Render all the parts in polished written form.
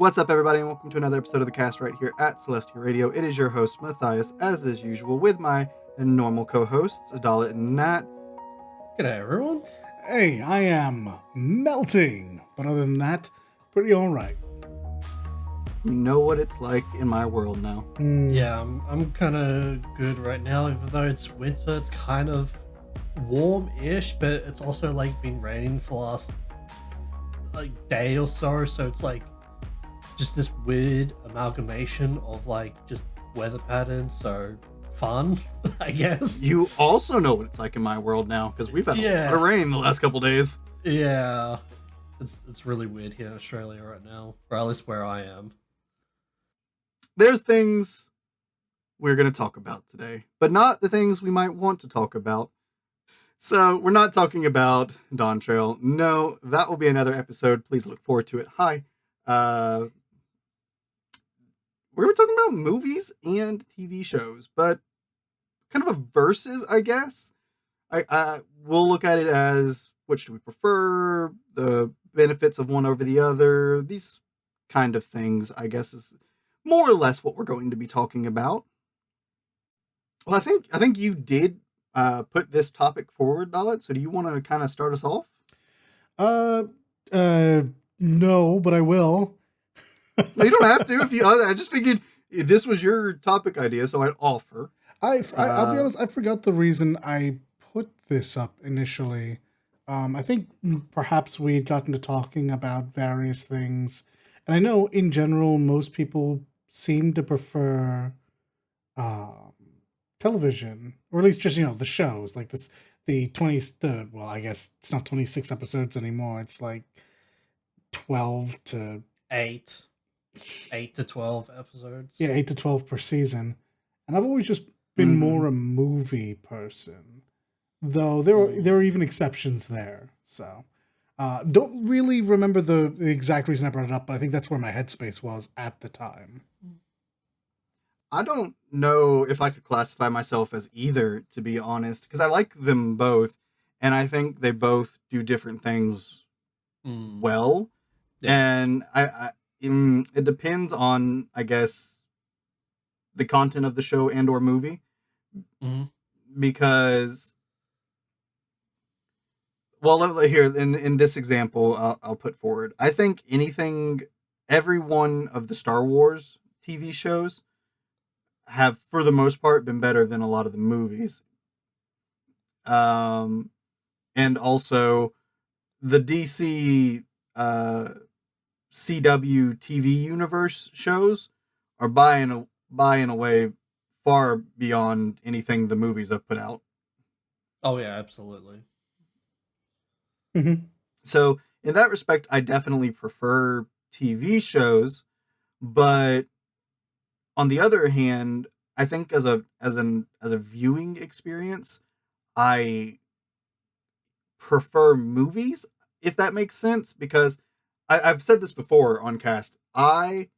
What's up, everybody, and welcome to another episode of the cast right here at Celestia Radio. It is your host, Matthias, as is usual, with my normal co-hosts, Adalit and Nat. G'day, everyone. Hey, I am melting, but other than that, pretty alright. You know what it's like in my world now. Yeah, I'm kind of good right now, even though it's winter. It's kind of warm-ish, but it's also like been raining for the last day or so. So it's like just this weird amalgamation of like just weather patterns. So fun, I guess. You also know what it's like in my world now, because we've had a lot of rain the last couple days. Yeah, it's really weird here in Australia right now, or at least where I am. There's things we're going to talk about today, but not the things we might want to talk about. So we're not talking about Dawn Trail. No, that will be another episode. Please look forward to it. Hi. We're going to be talking about movies and TV shows, but kind of a versus, I guess. We'll look at it as which do we prefer, the benefits of one over the other, these kind of things, I guess, is more or less what we're going to be talking about. Well, I think you did put this topic forward, Dalit. So do you want to kind of start us off? No, but I will. No, you don't have to. If you, I just figured this was your topic idea, so I'd offer. I'll be honest, I forgot the reason I put this up initially. I think perhaps we had gotten to talking about various things, and I know in general most people seem to prefer television, or at least just the shows like this. Well, I guess it's not 26 episodes anymore. It's like 12 to 8 to 12 episodes. Yeah, 8 to 12 per season. And I've always just been more a movie person, though there were even exceptions there. So don't really remember the exact reason I brought it up, but I think that's where my headspace was at the time. I don't know if I could classify myself as either, to be honest, because I like them both, and I think they both do different things well. Yeah. And it depends on, I guess, the content of the show and or movie. Because, well, here in this example, I'll put forward. I think every one of the Star Wars TV shows have, for the most part, been better than a lot of the movies. And also, the DC CW TV universe shows are by and away far beyond anything the movies have put out. Oh yeah, absolutely. So in that respect, I definitely prefer TV shows, but on the other hand, I think as a viewing experience, I prefer movies, if that makes sense, because I've said this before on cast. I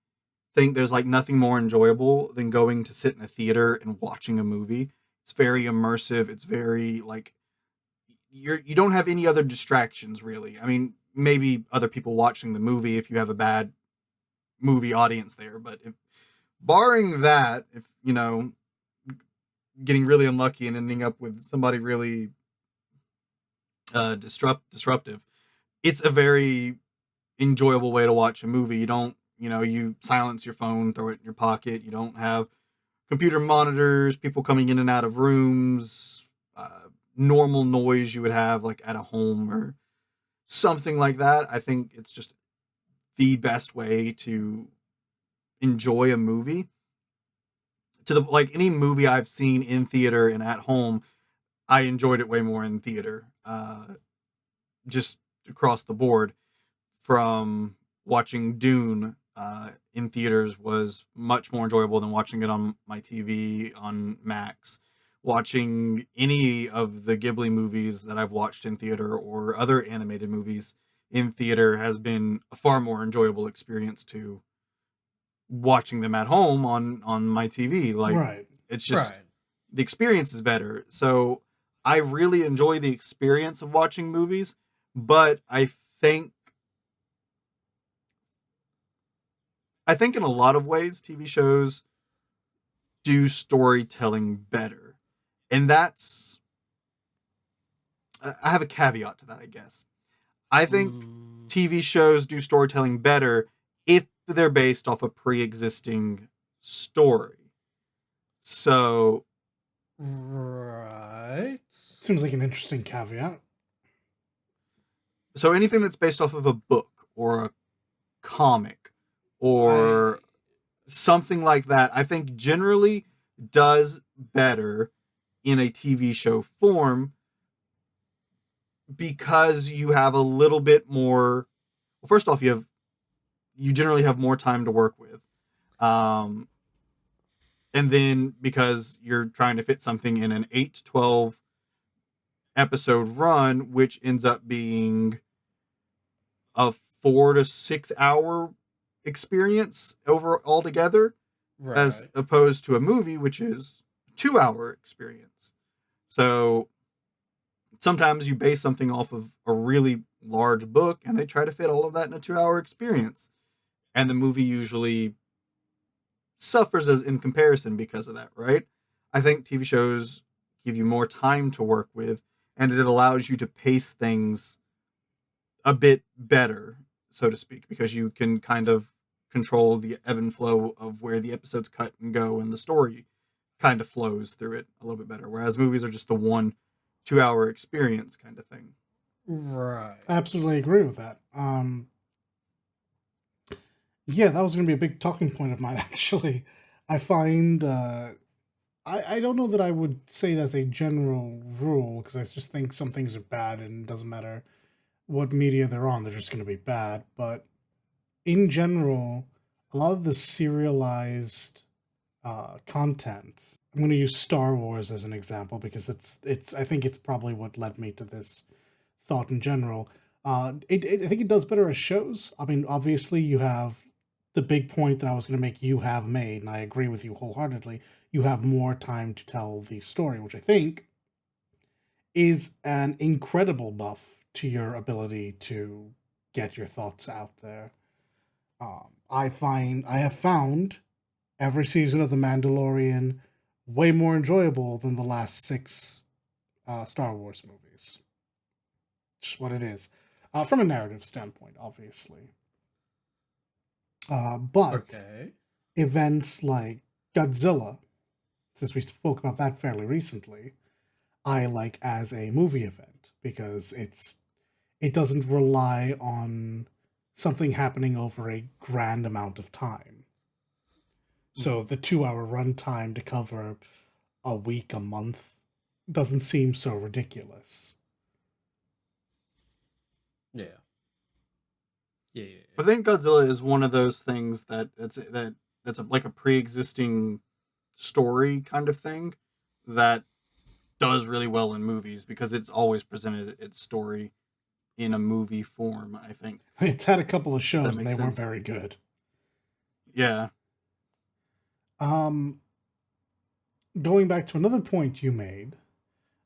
think there's like nothing more enjoyable than going to sit in a theater and watching a movie. It's very immersive. It's very like you don't have any other distractions really. I mean, maybe other people watching the movie if you have a bad movie audience there, but barring that, if getting really unlucky and ending up with somebody really disruptive, it's a very enjoyable way to watch a movie. You don't, you silence your phone, throw it in your pocket. You don't have computer monitors, people coming in and out of rooms, normal noise you would have like at a home or something like that. I think it's just the best way to enjoy a movie. To the like any movie I've seen in theater and at home, I enjoyed it way more in theater. Just across the board, from watching Dune in theaters was much more enjoyable than watching it on my TV on Max. Watching any of the Ghibli movies that I've watched in theater or other animated movies in theater has been a far more enjoyable experience to watching them at home on my TV. Like, right. It's just the experience is better. So I really enjoy the experience of watching movies, but I think I think in a lot of ways, TV shows do storytelling better. And I have a caveat to that, I guess. I think Mm, TV shows do storytelling better if they're based off a pre-existing story. So, right. Seems like an interesting caveat. so anything that's based off of a book or a comic I or something like that, I think generally does better in a TV show form because you have a little bit more. Well, first off, you generally have more time to work with. Um, and then because you're trying to fit something in an 8 to 12 episode run, which ends up being a 4 to 6 hour experience over altogether, as right. opposed to a movie, which is a 2 hour experience. So sometimes you base something off of a really large book and they try to fit all of that in a 2 hour experience. And the movie usually suffers as in comparison because of that, right? I think TV shows give you more time to work with and it allows you to pace things a bit better, so to speak, because you can kind of control the ebb and flow of where the episodes cut and go and the story kind of flows through it a little bit better. Whereas movies are just the 1 2 hour experience kind of thing. Right. I absolutely agree with that. Yeah, that was going to be a big talking point of mine, actually. I find, I don't know that I would say it as a general rule, because I just think some things are bad and it doesn't matter what media they're on, they're just going to be bad. But in general, a lot of the serialized content, I'm going to use Star Wars as an example because I think it's probably what led me to this thought in general. I think it does better as shows. I mean, obviously, you have the big point that I was going to make. You have made, and I agree with you wholeheartedly. You have more time to tell the story, which I think is an incredible buff to your ability to get your thoughts out there. I have found every season of The Mandalorian way more enjoyable than the last six Star Wars movies. Just what it is. From a narrative standpoint, obviously. But Okay. events like Godzilla, since we spoke about that fairly recently, I like as a movie event because it doesn't rely on something happening over a grand amount of time. So the 2 hour runtime to cover a week, a month, doesn't seem so ridiculous. Yeah. Yeah. Yeah. I think Godzilla is one of those things that's like a pre-existing story kind of thing that does really well in movies because it's always presented its story in a movie form, I think. It's had a couple of If that shows and they makes weren't sense. very good. Yeah. Um, Going back to another point you made,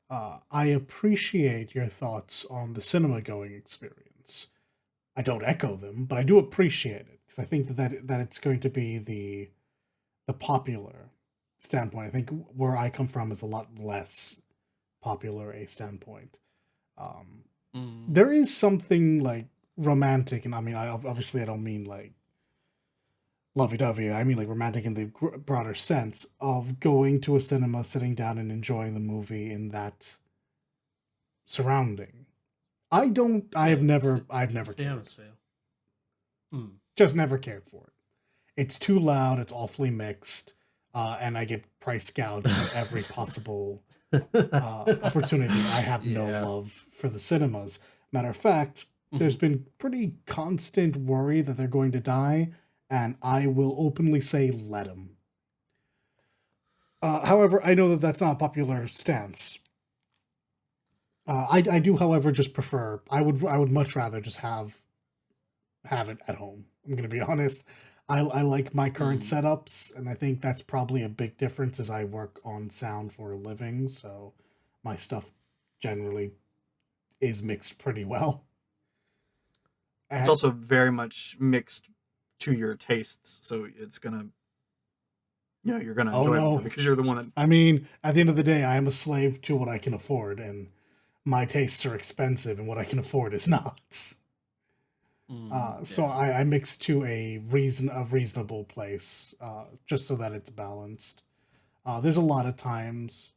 I appreciate your thoughts on the cinema going experience. I don't echo them, but I do appreciate it because I think that it's going to be the popular standpoint. I think where I come from is a lot less popular a standpoint. Um, Mm. there is something like romantic, and I mean, obviously I don't mean like lovey-dovey. I mean like romantic in the broader sense of going to a cinema, sitting down, and enjoying the movie in that surrounding. I don't. Yeah. I've never It's the cared. atmosphere. Mm. Just never cared for it. It's too loud. It's awfully mixed, and I get price gouged at every possible opportunity. I have no Yeah. love for the cinemas. Matter of fact, there's been pretty constant worry that they're going to die, and I will openly say, let them. However, I know that that's not a popular stance. I do, however, just prefer. I would much rather just have it at home. I'm gonna be honest. I like my current Mm. setups, and I think that's probably a big difference as I work on sound for a living, so my stuff generally is mixed pretty well. It's And also very much mixed to your tastes. So it's gonna, you're gonna Oh enjoy it more no. because you're the one that. I mean, at the end of the day, I am a slave to what I can afford, and my tastes are expensive, and what I can afford is not. So Yeah. I mix to a reasonable place, just so that it's balanced. There's a lot of times,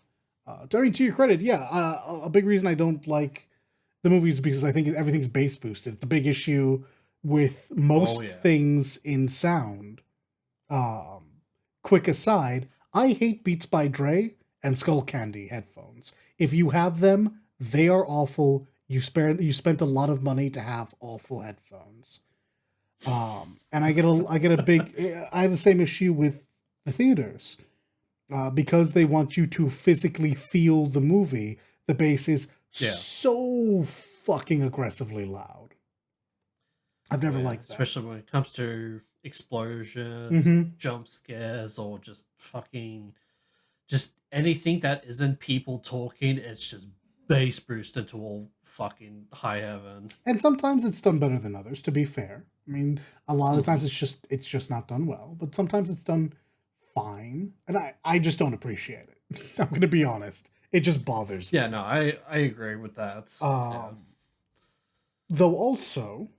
Darren, to your credit, yeah, a big reason I don't like the movies because I think everything's bass boosted. It's a big issue with Oh most yeah. things in sound. Um, Quick aside, I hate Beats by Dre and Skull Candy headphones. If you have them, they are awful. You spent a lot of money to have awful headphones. And I get a big I have the same issue with the theaters. Because they want you to physically feel the movie, the bass is Yeah. so fucking aggressively loud. I've Oh never yeah. liked that. Especially when it comes to explosions, Mm-hmm. jump scares, or just anything that isn't people talking. It's just bass boosted to all fucking high heaven. And sometimes it's done better than others, to be fair. I mean, a lot of the Hmm. times it's just not done well, but sometimes it's done fine, and I just don't appreciate it. I'm gonna be honest. It just bothers Yeah. me. No, I agree with that. Yeah. Um, though also,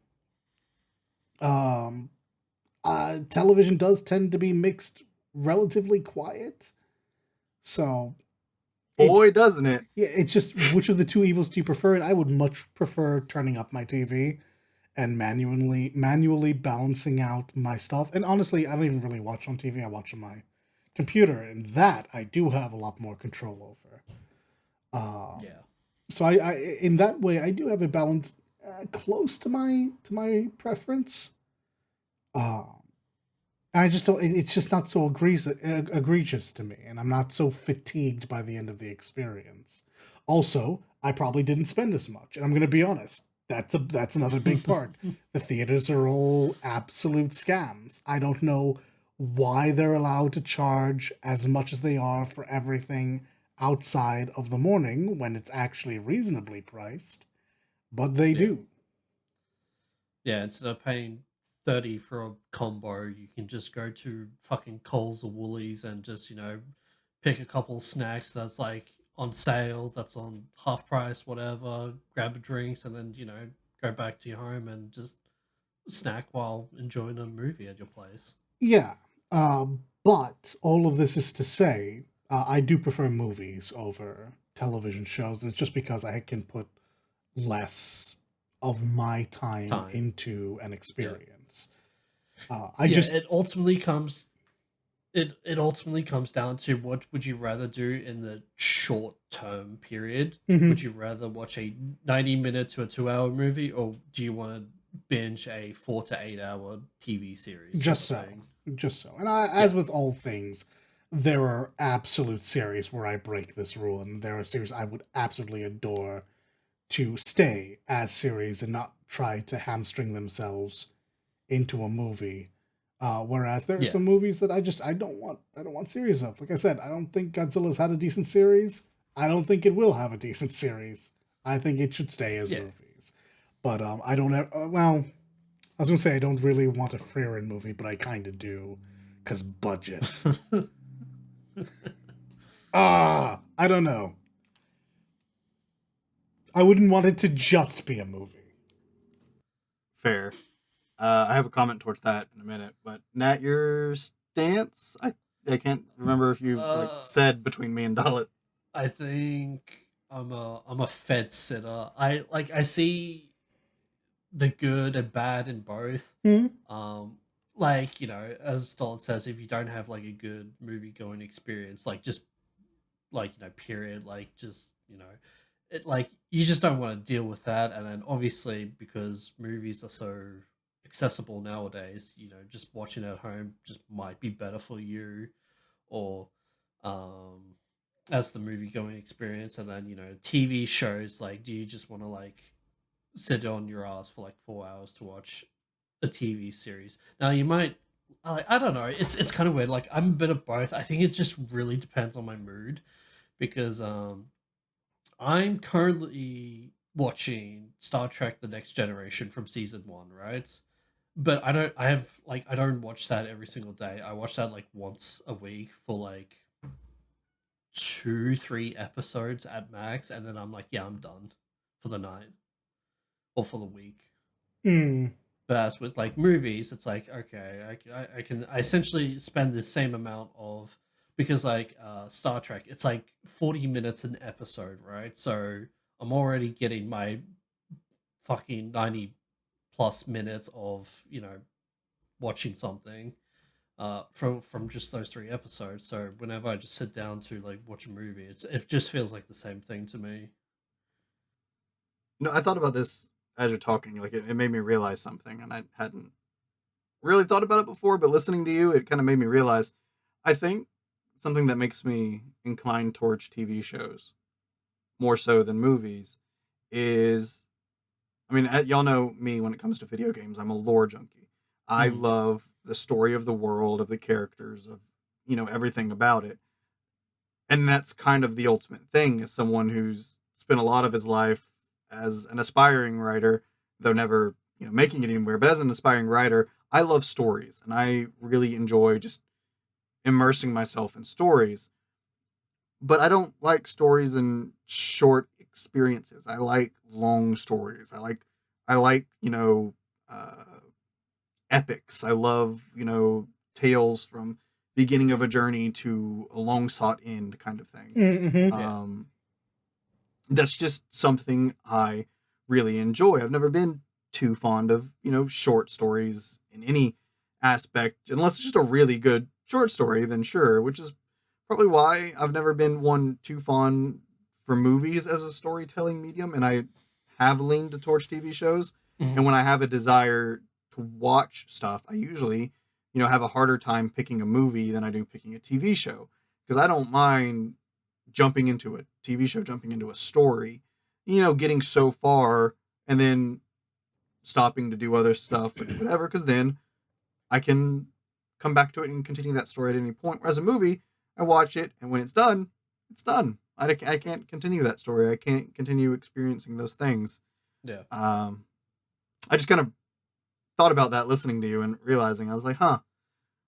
um, television does tend to be mixed relatively quiet. So it's Boy, doesn't it? yeah, it's just which of the two evils do you prefer? And I would much prefer turning up my TV and manually balancing out my stuff. And honestly, I don't even really watch on TV. I watch on my computer, and that I do have a lot more control over. Um, Yeah. so I in that way I do have a balance close to my preference. Um, and I just don't. It's just not so egregious to me, and I'm not so fatigued by the end of the experience. Also, I probably didn't spend as much, and I'm going to be honest. That's another big part. The theaters are all absolute scams. I don't know why they're allowed to charge as much as they are for everything outside of the morning when it's actually reasonably priced, but they Yeah. do. Yeah, instead of paying 30 for a combo, you can just go to fucking Coles or Woolies and just, pick a couple snacks that's like on sale, that's on half price, whatever, grab a drinks and then, go back to your home and just snack while enjoying a movie at your place. Yeah, but all of this is to say, I do prefer movies over television shows. And it's just because I can put less of my time Time. into an Yeah. experience. I Yeah, just it ultimately comes down to what would you rather do in the short term period? Would mhm, you rather watch a 90-minute to a 2 hour movie, or do you want to binge a 4 to 8 hour TV series sort just of so, thing? just so. And as Yeah. with all things, there are absolute series where I break this rule, and there are series I would absolutely adore to stay as series and not try to hamstring themselves into a movie. Whereas there are Yeah. some movies that I don't want series of. Like I said, I don't think Godzilla's had a decent series. I don't think it will have a decent series. I think it should stay as Yeah. movies. But I don't have. Well, I was gonna say I don't really want a Freerin movie, but I kind of do, cause budget. I don't know. I wouldn't want it to just be a movie. Fair. I have a comment towards that in a minute, but Nat, your stance? I can't remember if you like uh said between me and Dalit. I think I'm a fed sitter. I see the good and bad in both. Hmm? Um, as Stolt says, if you don't have like a good movie going experience, like just period, like just it like you just don't want to deal with that. And then obviously because movies are so accessible nowadays, just watching at home just might be better for you, or um as the movie going experience. And then TV shows, like, do you just want to like sit on your ass for like 4 hours to watch a TV series? Now you might, I don't know. It's kind of weird. Like I'm a bit of both. I think it just really depends on my mood, because I'm currently watching Star Trek: The Next Generation from season one, right? but I don't. I have like I don't watch that every single day. I watch that like once a week for like 2, 3 episodes at max, and then I'm like, yeah, I'm done for the night or for the week. Mm. But as with like movies, it's like okay, I essentially spend the same amount of because like Star Trek, it's like 40 minutes an episode, right? So I'm already getting my fucking 90 plus minutes of watching something from just those 3 episodes. So whenever I just sit down to like watch a movie, it just feels like the same thing to me. No, I thought about this as you're talking. Like it made me realize something, and I hadn't really thought about it before. But listening to you, it kind of made me realize. I think something that makes me inclined towards TV shows more so than movies is, I mean, y'all know me when it comes to video games. I'm a lore junkie. I Mhm. love the story of the world, of the characters, of everything about it. And that's kind of the ultimate thing as someone who's spent a lot of his life as an aspiring writer, though never making it anywhere. But as an aspiring writer, I love stories, and I really enjoy just immersing myself in stories. But I don't like stories in short experiences. I like long stories. I like uh, epics. I love tales from beginning of a journey to a long sought end kind of thing. Mm-hmm. Yeah. Um, that's just something I really enjoy. I've never been too fond of short stories in any aspect, unless it's just a really good short story. Then sure, which is probably why I've never been one too fond for movies as a storytelling medium, and I have leaned towards TV shows. Mhm. And when I have a desire to watch stuff, I usually, have a harder time picking a movie than I do picking a TV show because I don't mind jumping into a TV show, jumping into a story, getting so far and then stopping to do other stuff or do whatever because then I can come back to it and continue that story at any point. Whereas a movie, I watch it, and when it's done, it's done. I can't continue that story. I can't continue experiencing those things. Yeah. Um, I just kind of thought about that listening to you and realizing I was like, huh,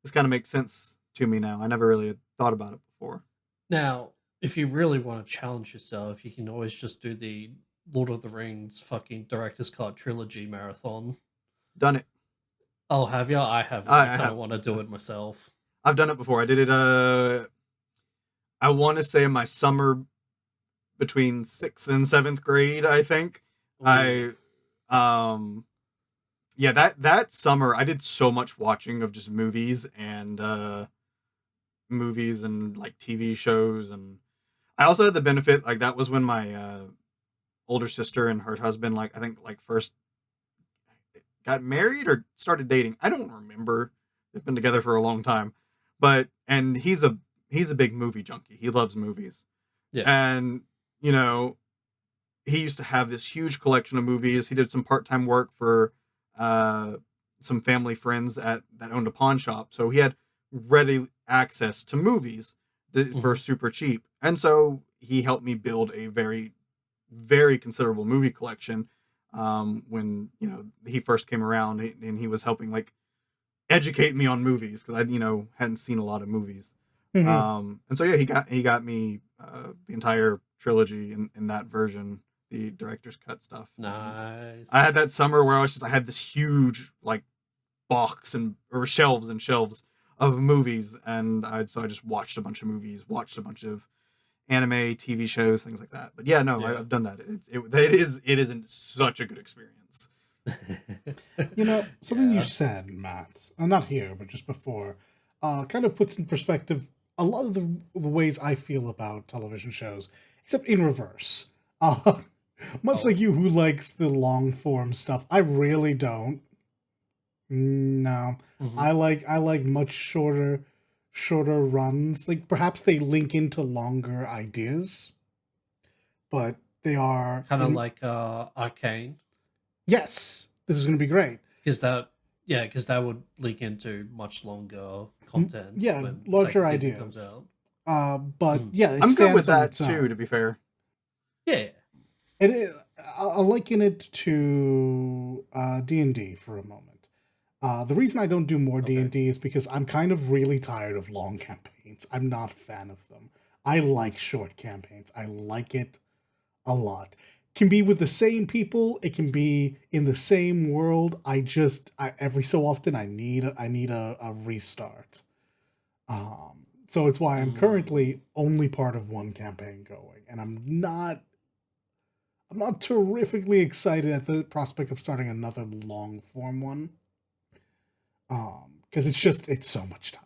this kind of makes sense to me now. I never really had thought about it before. Now, if you really want to challenge yourself, you can always just do the Lord of the Rings fucking director's cut trilogy marathon. Done it. Oh, have you? I haven't. I I kind of have. want to do it myself. I've done it before. I did it. I want to say in my summer between 6th and 7th grade. I think Ooh. I um yeah, that summer I did so much watching of just movies and like TV shows. And I also had the benefit, like that was when my older sister and her husband, like I think like first got married or started dating. I don't remember. They've been together for a long time. But and he's a big movie junkie. He loves movies. Yeah. And you know, he used to have this huge collection of movies. He did some part-time work for uh, some family friends that owned a pawn shop, so he had ready access to movies for Mhm. super cheap. And so he helped me build a very, very considerable movie collection. When he first came around, and he was helping like educate me on movies because I hadn't seen a lot of movies. Mm-hmm. And so yeah, he got me the entire trilogy in that version, the director's cut stuff. And I had Nice. that summer where I had this huge like box and or shelves and shelves of movies, and I just watched a bunch of movies, watched a bunch of anime, TV shows, things like that. But yeah, no, Yeah. I've done that. It isn't such a good experience. Something you Yeah. said, Matt, not here, but just before, kind of puts in perspective a lot of the ways I feel about television shows, except in reverse. Uh, much Oh. like you, who likes the long form stuff, I really don't. No, Hmm. I like much shorter runs. Like perhaps they link into longer ideas, but they are Kind of in. like Arcane, Yes, this is going to be great. because that would leak into much longer content Yeah, when the larger second season comes ideas. out. But Mm. yeah, it I'm good with stands on that its too, to own. be fair. Yeah. I'll liken it to D&D for a moment. The reason I don't do more Okay. D&D is because I'm kind of really tired of long campaigns. I'm not a fan of them. I like short campaigns. I like it a lot. Can be with the same people. It can be in the same world. Every so often I need a restart. So it's why I'm currently only part of one campaign going, and I'm not terrifically excited at the prospect of starting another long form one. Because it's so much time.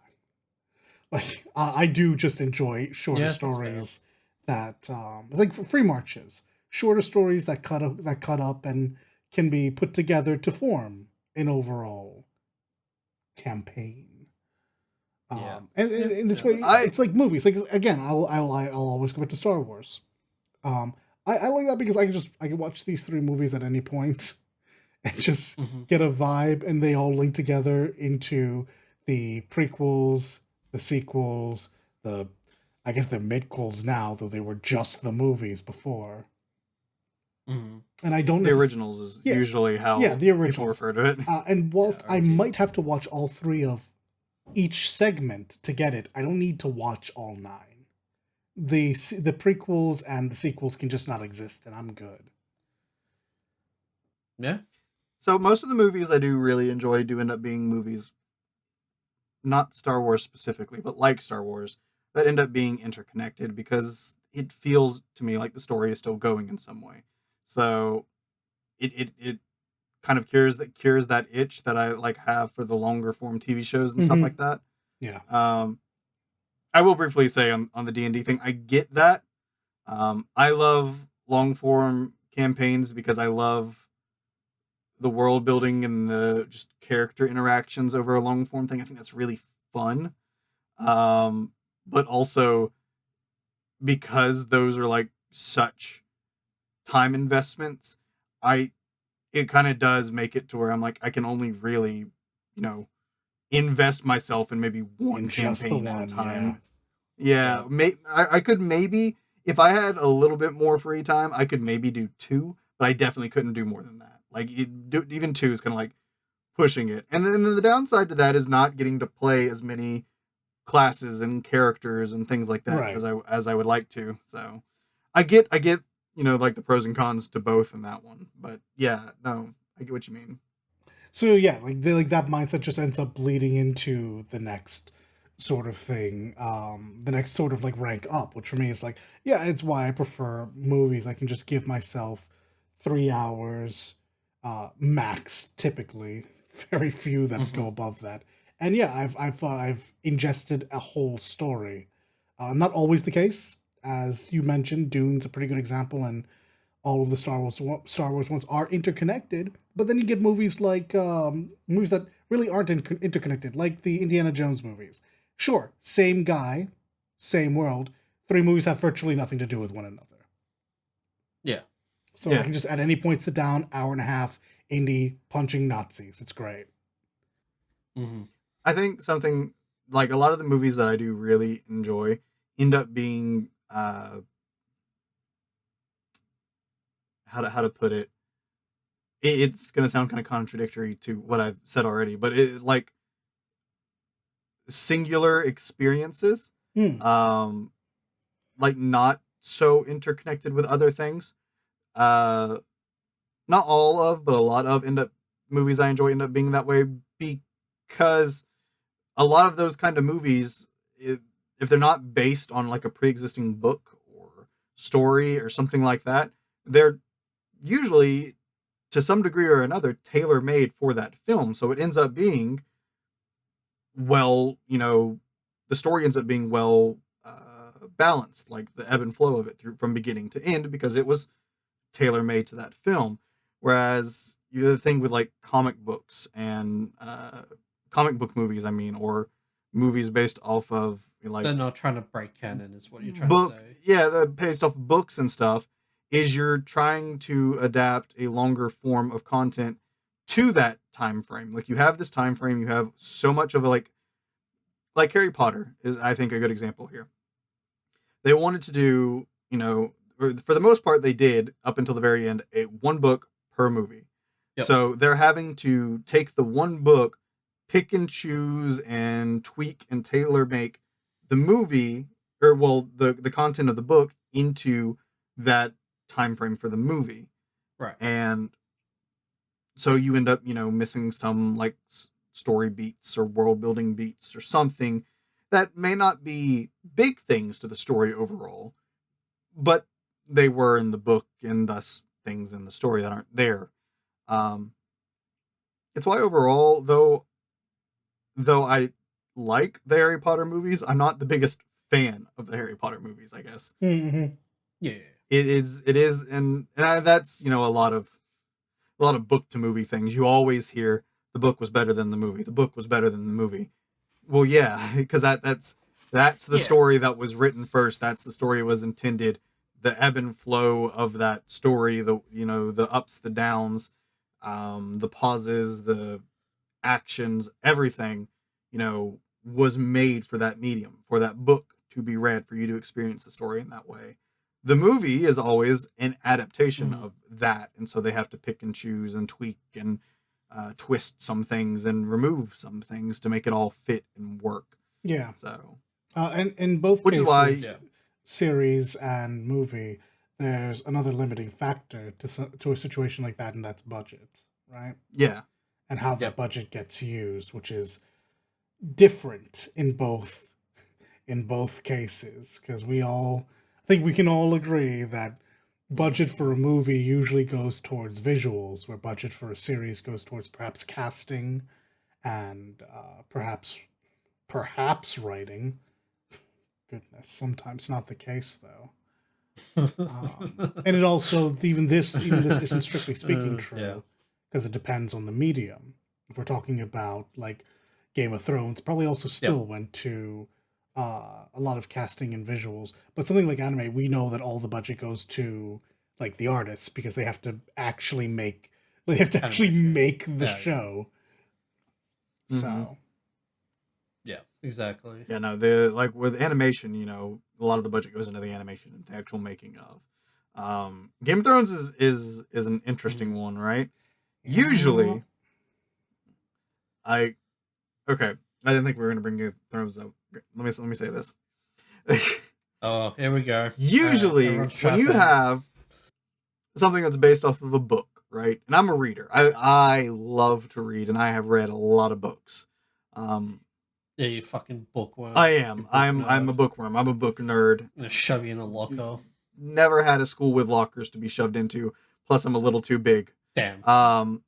Like I do just enjoy shorter Yeah, that's fair. stories that like free marches, shorter stories that cut up and can be put together to form an overall campaign. Yeah. And Yeah, in this yeah, way, that's fair. it's like movies. Like again, I'll always go back to Star Wars. I like that because I can watch these three movies at any point and just Mhm. get a vibe, and they all link together into the prequels, the sequels, the I guess the midquels now, though they were just the movies before. Mhm. And I don't The necessarily, originals is yeah, usually yeah, how the people originals. refer to it. And whilst Yeah, I OG. might have to watch all three of each segment to get it, I don't need to watch all nine. The prequels and the sequels can just not exist, and I'm good. Yeah. So most of the movies I do really enjoy do end up being movies, not Star Wars specifically, but like Star Wars, that end up being interconnected because it feels to me like the story is still going in some way. So it kind of cures that itch that I like have for the longer form TV shows and stuff Mm-hmm. like that. Yeah. Um, I will briefly say on the D&D thing, I get that. I love long form campaigns because I love the world building and the just character interactions over a long form thing. I think that's really fun. But also because those are like such time investments, I it kind of does make it to where I'm like I can only really, you know, invest myself in maybe one In just the campaign at a one, yeah. time. Yeah, Yeah. I could maybe if I had a little bit more free time, I could maybe do two, but I definitely couldn't do more than that. Like even two is kind of like pushing it. And then the downside to that is not getting to play as many classes and characters and things like that Right. as I would like to. So I get, like the pros and cons to both in that one. But yeah, no, I get what you mean. So yeah, like that mindset just ends up bleeding into the next sort of thing, the next sort of like rank up, which for me is like, yeah, it's why I prefer movies. I can just give myself 3 hours, max typically. Very few that go Mhm. above that. And yeah, I've ingested a whole story. Not always the case, as you mentioned. Dune's a pretty good example, and all of the Star Wars ones are interconnected. But then you get movies like movies that really aren't interconnected, like the Indiana Jones movies. Sure, same guy, same world. Three movies have virtually nothing to do with one another. Yeah. So I Yeah. can just at any point sit down, hour and a half, indie punching Nazis. It's great. Mhm. I think something like a lot of the movies that I do really enjoy end up being how to put it. It's gonna sound kind of contradictory to what I've said already, but it like singular experiences, Hmm. um, like not so interconnected with other things. Uh, Not all of, but a lot of end up movies I enjoy end up being that way because a lot of those kind of movies, if they're not based on like a pre-existing book or story or something like that, they're usually to some degree or another tailor made for that film. So it ends up being well, the story ends up being well balanced, like the ebb and flow of it through from beginning to end because it was tailor made to that film. Whereas the other thing with like comic books and comic book movies, I mean, or movies based off of like They're not trying to break canon, is what you're trying to book, say. yeah, based off books and stuff, is you're trying to adapt a longer form of content to that time frame. Like you have this time frame, you have so much of a like Harry Potter is I think a good example here. They wanted to do, or for the most part they did up until the very end, one book per movie. Yep. So they're having to take the one book pick and choose and tweak and tailor make the movie, or well, the content of the book into that time frame for the movie. Right. And so you end up, missing some like story beats or world building beats or something that may not be big things to the story overall, but they were in the book, and thus things in the story that aren't there. Um, it's why overall, though I like the Harry Potter movies, I'm not the biggest fan of the Harry Potter movies, I guess. Mm-hmm. Yeah. It is, and that's a lot of book to movie things. You always hear the book was better than the movie. The book was better than the movie. Well, yeah, because that's the story that was written first. That's the story was intended. The ebb and flow of that story, the ups, the downs, the pauses, the actions, everything, was made for that medium, for that book to be read, for you to experience the story in that way. The movie is always an adaptation of that, and so they have to pick and choose and tweak and twist some things and remove some things to make it all fit and work. Yeah. So, and in both which cases, is why series and movie, there's another limiting factor to a situation like that, and that's budget, right? Yeah. And how that budget gets used, which is different in both cases, because I think we can all agree that budget for a movie usually goes towards visuals, where budget for a series goes towards perhaps casting and perhaps writing. Goodness, sometimes not the case though. And it also even this isn't strictly speaking true, because it depends on the medium. If we're talking about like Game of Thrones, probably also still went to a lot of casting and visuals. But something like anime, we know that all the budget goes to like the artists, because they have to actually make the show. So yeah, exactly. Yeah, no, like with animation, a lot of the budget goes into the animation and the actual making of. Game of Thrones is an interesting one, right? Yeah. Usually, I didn't think we were gonna bring Game of Thrones up. Let me say this. Oh, here we go. Usually, when you have something that's based off of a book, right? And I'm a reader. I love to read, and I have read a lot of books. Yeah, you fucking bookworm. I am. I'm a bookworm. I'm a book nerd. I'm gonna shove you in a locker. Never had a school with lockers to be shoved into. Plus, I'm a little too big. Damn.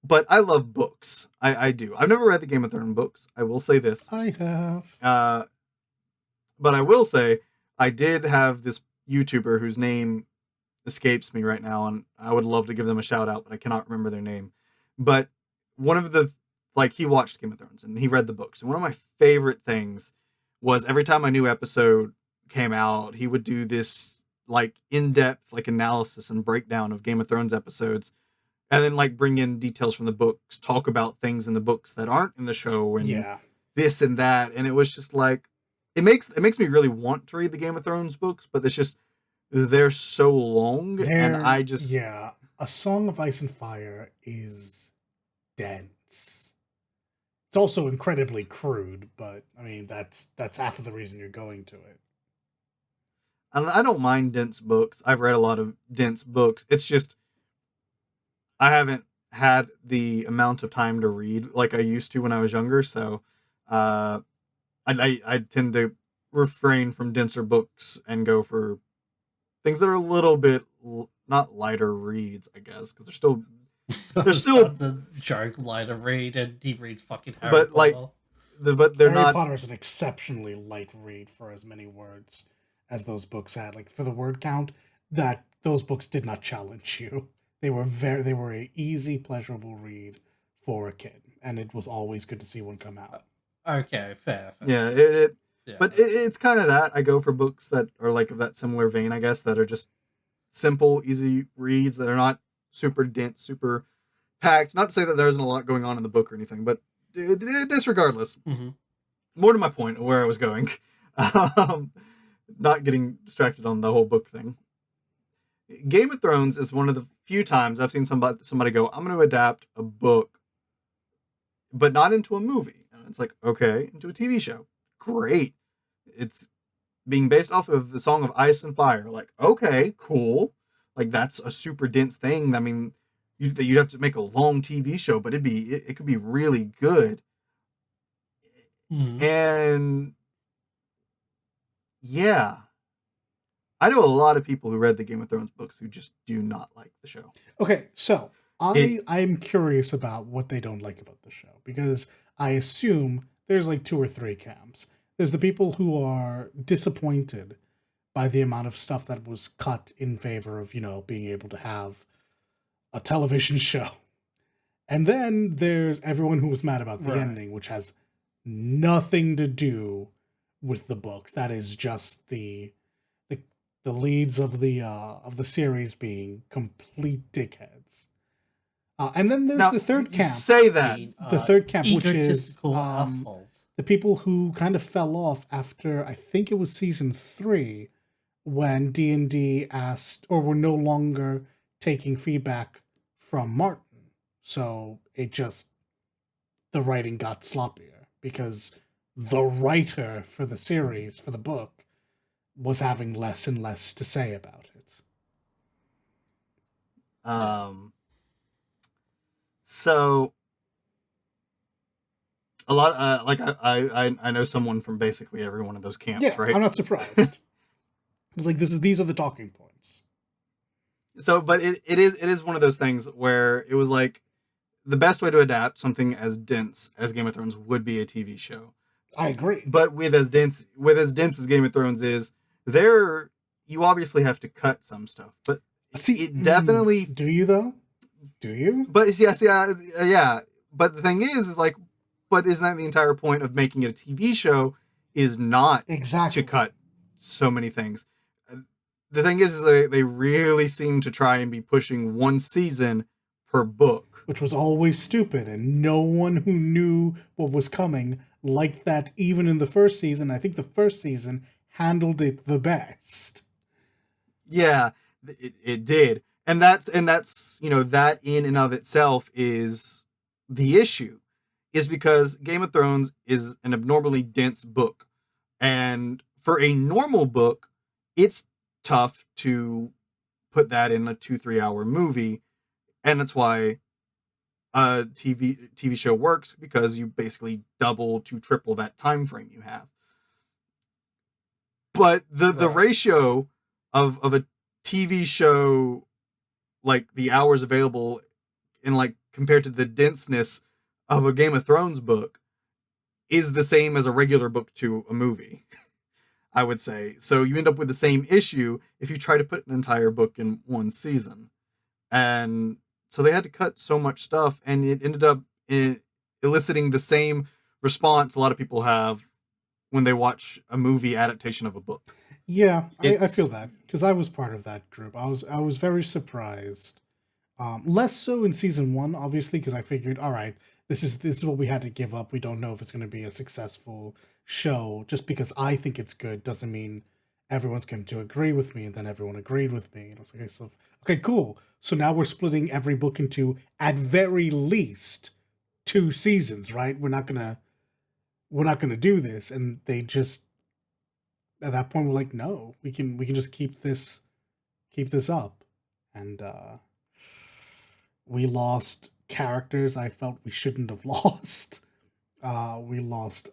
But I love books. I do. I've never read the Game of Thrones books. I will say this. I have. But I will say I did have this YouTuber whose name escapes me right now, and I would love to give them a shout out, but I cannot remember their name. But one of the he watched Game of Thrones and he read the books. And one of my favorite things was every time a new episode came out, he would do this like in-depth analysis and breakdown of Game of Thrones episodes, and then bring in details from the books, talk about things in the books that aren't in the show, and this and that. And it was just it makes me really want to read the Game of Thrones books, but it's just they're so long, and I just A Song of Ice and Fire is dense. It's also incredibly crude, but I mean that's half of the reason you're going to it. And I don't mind dense books. I've read a lot of dense books. It's just I haven't had the amount of time to read like I used to when I was younger, so I tend to refrain from denser books and go for things that are a little bit not lighter reads, I guess, because they're still the joke lighter read, and he reads fucking Harry but Potter. But they're Harry not. Potter is an exceptionally light read for as many words as those books had. Like for the word count, that those books did not challenge you. They were a easy, pleasurable read for a kid, and it was always good to see one come out. Okay, fair. Yeah, but it's kind of that. I go for books that are of that similar vein, I guess, that are just simple, easy reads that are not super dense, super packed. Not to say that there isn't a lot going on in the book or anything, but disregardless. Mm-hmm. More to my point of where I was going. Not getting distracted on the whole book thing. Game of Thrones is one of the few times I've seen somebody go, I'm going to adapt a book but not into a movie. And it's like, okay, into a TV show. Great. It's being based off of the Song of Ice and Fire. Like, okay, cool. Like, that's a super dense thing. I mean, you'd have to make a long TV show, but it could be really good. Mhm. And yeah, I know a lot of people who read the Game of Thrones books who just do not like the show. Okay, so It I'm curious about what they don't like about the show because I assume there's like two or three camps. There's the people who are disappointed by the amount of stuff that was cut in favor of, being able to have a television show. And then there's everyone who was mad about the Right. ending, which has nothing to do with the books. That is just the leads of the series being complete dickheads. And then there's now the third you camp. say I that. mean, The third camp, which is egotistical assholes. the people who kind of fell off after I think it was season 3 when D&D asked or were no longer taking feedback from Martin. So the writing got sloppier because the writer for the series, for the book, was having less and less to say about it. So a lot, like I know someone from basically every one of those camps, Yeah, right? I'm not surprised. It's like these are the talking points. So, but it is one of those things where it was like the best way to adapt something as dense as Game of Thrones would be a TV show. I agree. But with as dense as Game of Thrones is, there you obviously have to cut some stuff. But See, it definitely do you though? Do you? But yes, yeah. But the thing is like, but isn't that the entire point of making it a TV show? Is not Exactly. to cut so many things. The thing is they really seem to try and be pushing one season per book, Which was always stupid, and no one who knew what was coming liked that even in the first season. I think the first season handled it the best. Yeah, it did. And that's that in and of itself is the issue, is because Game of Thrones is an abnormally dense book. And for a normal book, it's tough to put that in a 2-3 hour movie. And that's why a TV show works, because you basically double to triple that time frame you have. But the Right. ratio of a TV show, like the hours available, and like compared to the denseness of a Game of Thrones book, is the same as a regular book to a movie, I would say. So you end up with the same issue if you try to put an entire book in one season. And so they had to cut so much stuff, and it ended up eliciting the same response a lot of people have when they watch a movie adaptation of a book. Yeah, I It's feel that because I was part of that group. I was very surprised. Less so in season 1, obviously, because I figured, all right, this is what we had to give up. We don't know if it's going to be a successful show. Just because I think it's good doesn't mean everyone's going to agree with me. And then everyone agreed with me, and I was like, okay, cool. So now we're splitting every book into, at very least, 2 seasons, right? We're not gonna do this. And they just, at that point, were like, no, we can just keep this up. And we lost characters I felt we shouldn't have lost. We lost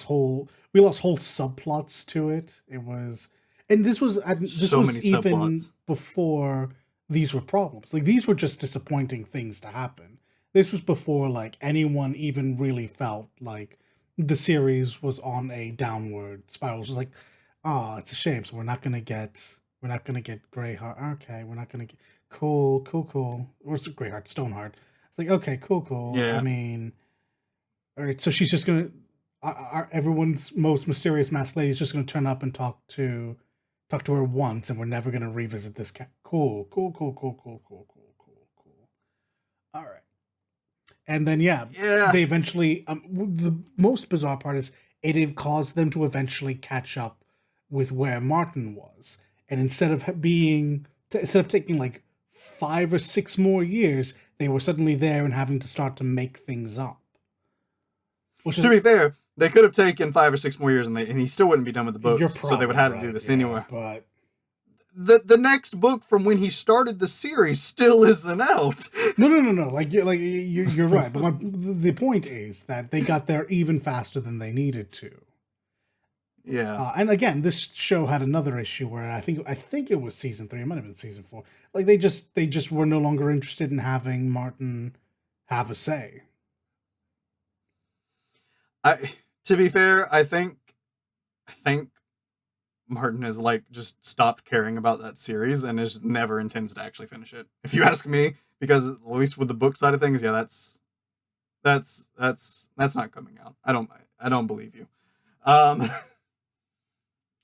whole subplots to it. It was, and this was so many even subplots. before these were problems. Like, these were just disappointing things to happen. This was before like anyone even really felt like the series was on a downward spiral. It was like, oh, it's a shame. So we're not gonna get Greyheart. Okay, we're not gonna get cool. What's Greyheart? Stoneheart. It's like, okay, cool. Yeah. I mean, all right. So she's just gonna, everyone's most mysterious masked lady is just gonna turn up and talk to her once, and we're never gonna revisit this. Cool. All right. And then Yeah. they eventually. The most bizarre part is it caused them to eventually catch up with where Martin was, and instead of taking like 5 or 6 more years, they were suddenly there and having to start to make things up. Which To be fair, they could have taken 5 or 6 more years, and he still wouldn't be done with the you're books. So they would have probably to do right, this yeah, anyway. But The next book from when he started the series still isn't out. no. Like you're right. But the point is that they got there even faster than they needed to. Yeah. And again, this show had another issue where I think it was season 3. It might have been season 4. Like they just were no longer interested in having Martin have a say. To be fair, I think Martin has like just stopped caring about that series and is never intends to actually finish it. If you ask me, because at least with the book side of things, yeah, that's not coming out. I don't believe you.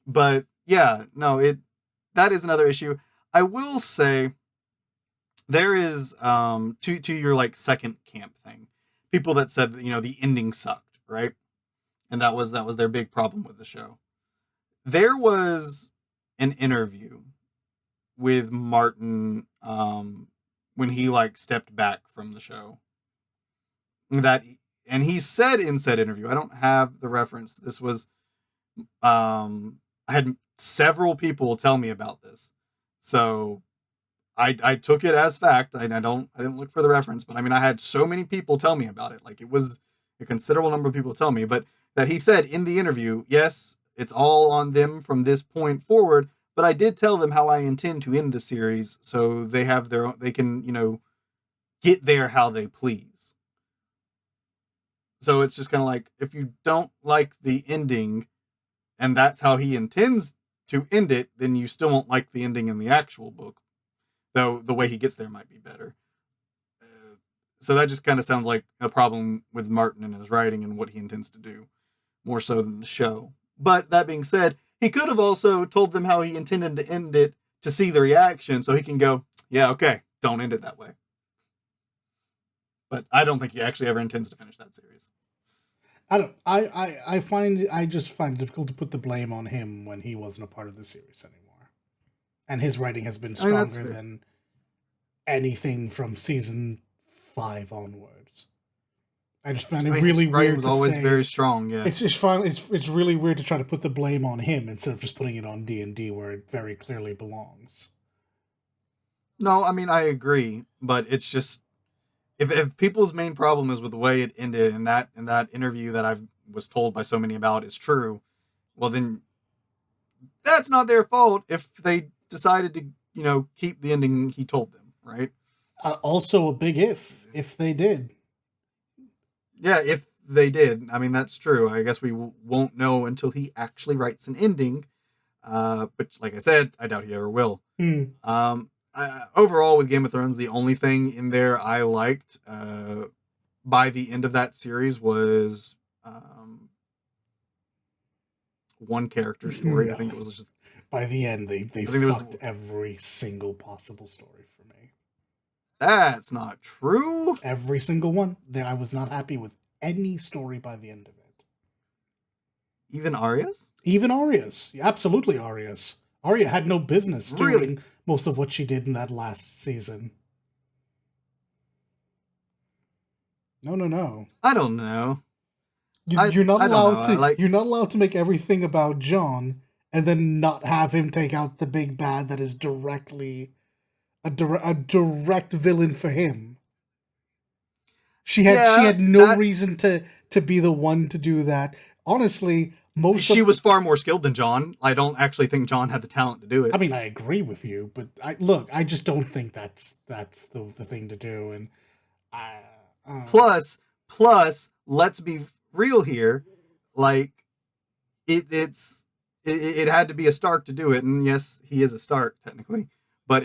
But yeah, no, that is another issue. I will say there is to your like second camp thing. People that said that, the ending sucked, right? And that was their big problem with the show. There was an interview with Martin when he like stepped back from the show. And he said in said interview, I don't have the reference. This was I had several people tell me about this. So I took it as fact. I didn't look for the reference, but I mean I had so many people tell me about it. Like it was a considerable number of people tell me, but that he said in the interview, yes, it's all on them from this point forward, but I did tell them how I intend to end the series, so they have they can, get there how they please. So it's just kind of like, if you don't like the ending, and that's how he intends to end it, then you still won't like the ending in the actual book, though the way he gets there might be better. So that just kind of sounds like a problem with Martin and his writing and what he intends to do, more so than the show. But that being said, he could have also told them how he intended to end it to see the reaction, so he can go, yeah, okay, don't end it that way. But I don't think he actually ever intends to finish that series. I just find it difficult to put the blame on him when he wasn't a part of the series anymore. And his writing has been stronger than anything from season 5 onwards. I just found it really weird. Was always very strong. Yeah, it's just fun. It's really weird to try to put the blame on him instead of just putting it on D&D where it very clearly belongs. No, I mean I agree, but it's just if people's main problem is with the way it ended, and that interview that I was told by so many about is true, well then that's not their fault if they decided to keep the ending he told them, right? Also a big if they did. Yeah, if they did. I mean, that's true. I guess we won't know until he actually writes an ending. But like I said, I doubt he ever will. Overall, with Game of Thrones, the only thing in there I liked by the end of that series was one character story. No. I think it was just... By the end, they fucked every single possible story for me. That's not true. Every single one. I was not happy with any story by the end of it. Even Arya's? Even Arya's. Absolutely Arya's. Arya had no business doing most of what she did in that last season. No. I don't know. You're not allowed to make everything about Jon and then not have him take out the big bad that is directly a direct villain for him. She had no reason to be the one to do that. Honestly, she was far more skilled than Jon. I don't actually think Jon had the talent to do it. I mean, I agree with you, but I just don't think that's the thing to do. And plus, let's be real here. Like, it had to be a Stark to do it, and yes, he is a Stark technically, but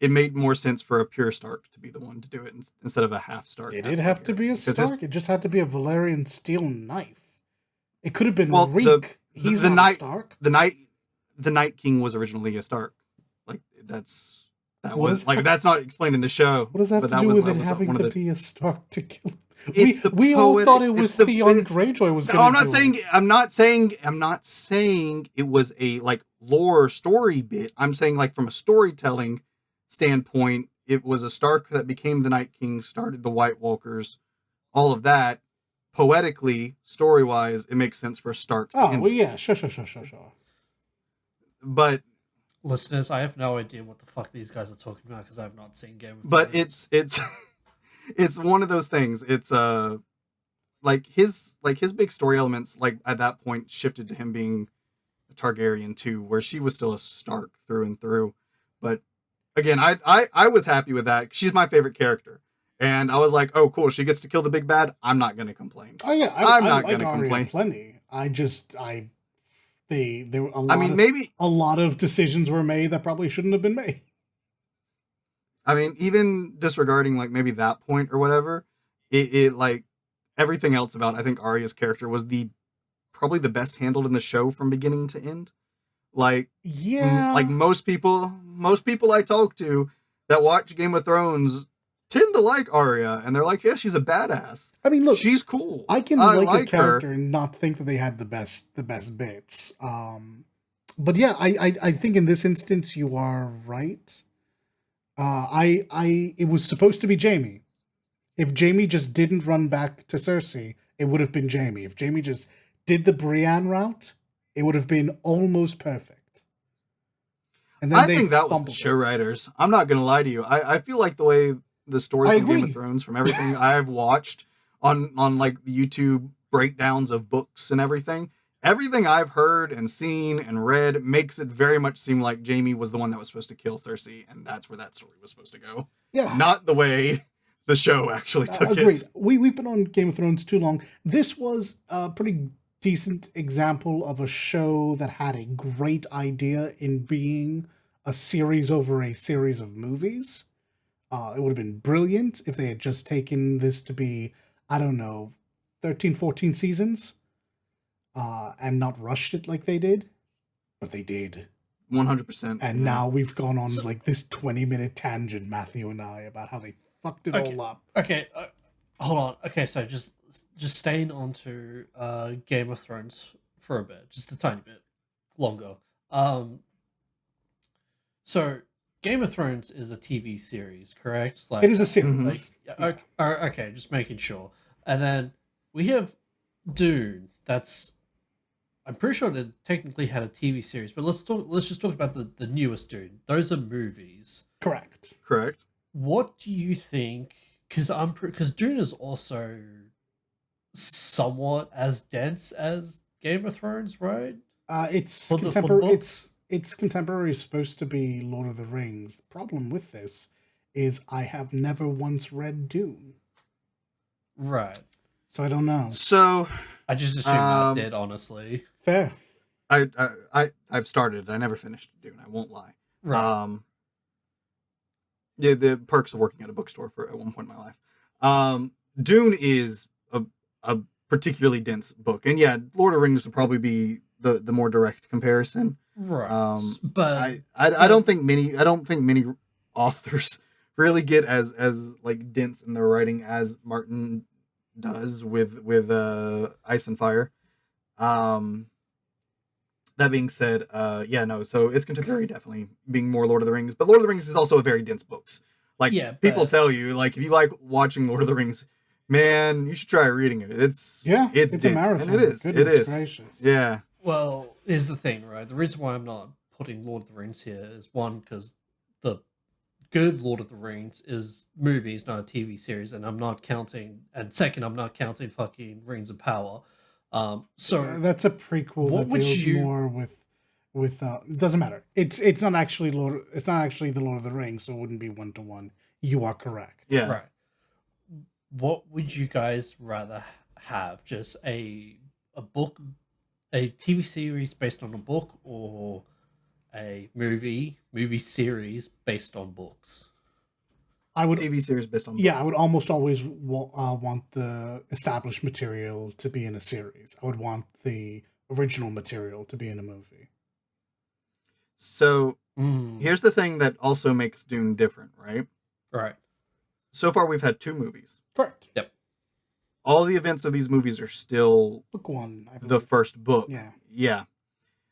it made more sense for a pure Stark to be the one to do it instead of a half Stark. Did it have to be a Stark? It just had to be a Valyrian steel knife. It could have been Reek. He's not a Stark. The Night King was originally a Stark. Like that's not explained in the show. What does that have to do with it having to be a Stark to kill him? We all thought it was Theon Greyjoy was going to do it. I'm not saying it was a like lore story bit. I'm saying like from a storytelling standpoint, it was a Stark that became the Night King, started the White Walkers, all of that, poetically, story wise, it makes sense for Stark to Oh, end well, it. yeah, sure. But Listeners, I have no idea what the fuck these guys are talking about because I've not seen Game of but Thrones. it's one of those things. It's like his big story elements like at that point shifted to him being a Targaryen too, where she was still a Stark through and through. But again, I was happy with that. She's my favorite character. And I was like, oh cool, she gets to kill the big bad. I'm not gonna complain. Oh yeah, I'm I not like gonna Arya complain. plenty. There were Maybe a lot of decisions were made that probably shouldn't have been made. even disregarding like maybe that point or whatever, it like everything else about I think Arya's character was probably the best handled in the show from beginning to end. Like Yeah, like most people I talk to that watch Game of Thrones tend to like Arya, and they're like, yeah, she's a badass. I mean, look, She's cool. I can like a like her. character and not think that they had the best bits. But yeah, I think in this instance you are right. It was supposed to be Jaime. If Jaime just didn't run back to Cersei, it would have been Jaime. If Jaime just did the Brienne route, it would have been almost perfect. And then I they think that was the fumbled show it. writers. I'm not gonna lie to you. I feel like the way the story I from Game agree. of Thrones, from everything I've watched on like the YouTube breakdowns of books and everything I've heard and seen and read makes it very much seem like Jaime was the one that was supposed to kill Cersei, and that's where that story was supposed to go. Yeah, Not the way the show actually took agreed. it. We've been on Game of Thrones too long. This was a pretty decent example of a show that had a great idea in being a series over a series of movies. It would have been brilliant if they had just taken this to be, I don't know, 13, 14 seasons, and not rushed it like they did. But they did. 100%. And now we've gone on like this 20-minute tangent, Matthew and I, about how they fucked it all up. Okay, hold on. Okay, so just staying on to Game of Thrones for a bit, just a tiny bit longer. So Game of Thrones is a TV series, correct? Like It is a series. okay, just making sure. And then we have Dune. I'm pretty sure it technically had a TV series, but let's just talk about the newest Dune. Those are movies. Correct. What do you think? Because Dune is also somewhat as dense as Game of Thrones, right? It's For the contemporary. books? It's contemporary. Supposed to be Lord of the Rings. The problem with this is I have never once read Dune, Right. so I don't know. So I just assumed I did, honestly. Fair. I've started. I never finished Dune. I won't lie. Right. Yeah, the perks of working at a bookstore for at one point in my life. Dune is a particularly dense book, and yeah, Lord of the Rings would probably be the more direct comparison. Right. But I don't think many authors really get as like dense in their writing as Martin does with Ice and Fire. That being said, so it's contemporary, definitely being more Lord of the Rings, but Lord of the Rings is also a very dense books. Like people tell you, like if you like watching Lord of the Rings, man, you should try reading it. It's dense, a marathon. and it is. Goodness It is. gracious. Yeah. well, here's the thing, right? The reason why I'm not putting Lord of the Rings here is one, because the good Lord of the Rings is movies, not a TV series, and I'm not counting. And second, I'm not counting fucking Rings of Power. So That's a prequel what that would deals you- more with it doesn't matter. It's not actually it's not actually the Lord of the Rings, so it wouldn't be 1-to-1. You are correct. Yeah. right. What would you guys rather have? Just a book, a TV series based on a book, or a movie series based on books? I would TV series based on I would almost always want the established material to be in a series. I would want the original material to be in a movie. So Mm, here's the thing that also makes Dune different, right? right. So far, we've had 2 movies. Correct. All the events of these movies are still Book 1. I the believe. first book. Yeah.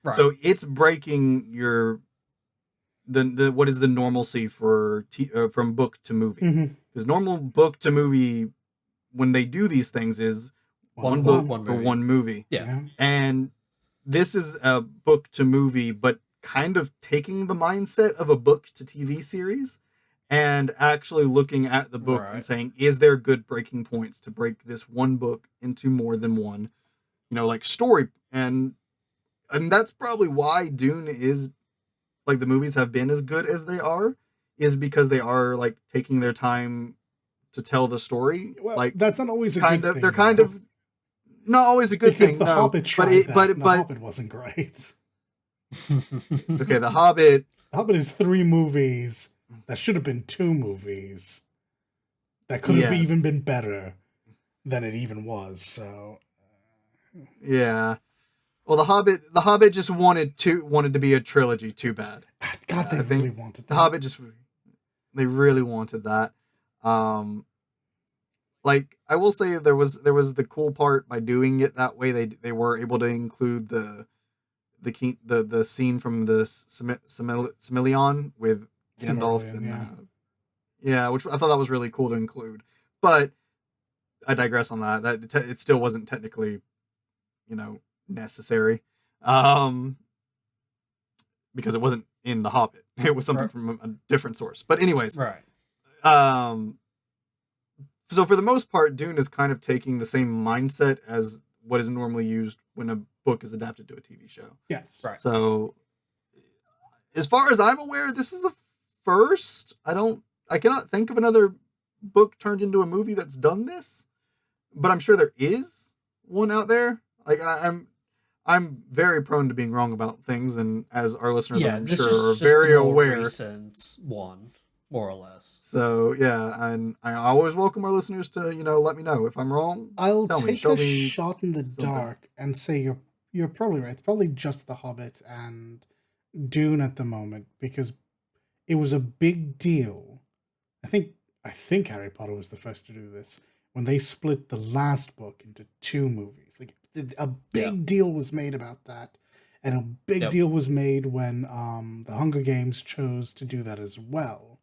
Right. So it's breaking the what is the normalcy for from book to movie. Mhm. Because normal book to movie, when they do these things, is One One book, book one for movie. one movie. Yeah. And this is a book to movie, but kind of taking the mindset of a book to TV series and actually looking at the book and Right. saying, is there good breaking points to break this one book into more than one, like story? And that's probably why Dune is, like, the movies have been as good as they are, is because they are, like, taking their time to tell the story. Well, Like, that's not always a kind good of, thing. they're kind though, of not always a good because thing. The No, Hobbit but tried that. And The Hobbit wasn't great. Okay, The Hobbit. The Hobbit is 3 movies that should have been 2 movies that could have Yes. even been better than it even was. So Yeah. Well, The Hobbit just wanted to be a trilogy. Too bad. God, they I think really wanted The that. Hobbit they really wanted that. Like, I will say there was the cool part by doing it that way. They were able to include the scene from the Similion with Gandalf Silmarillion, and yeah. yeah, which I thought that was really cool to include. But I digress on that. It still wasn't technically, necessary, because it wasn't in The Hobbit. It was something Right. from a different source. But anyways, Right. So for the most part, Dune is kind of taking the same mindset as what is normally used when a book is adapted to a TV show. Yes. Right. So, as far as I'm aware, this is the first. I cannot think of another book turned into a movie that's done this, but I'm sure there is one out there. Like, I'm very prone to being wrong about things, and as our listeners, Yeah, I'm this sure, is are just very the more aware. recent one, more or less. So yeah, and I always welcome our listeners to let me know if I'm wrong. I'll Tell me, take show a me shot in the something. dark and say you're probably right. It's probably just The Hobbit and Dune at the moment, because it was a big deal. I think Harry Potter was the first to do this when they split the last book into 2 movies. Like, a big deal was made about that, and a big deal was made when the Hunger Games chose to do that as well.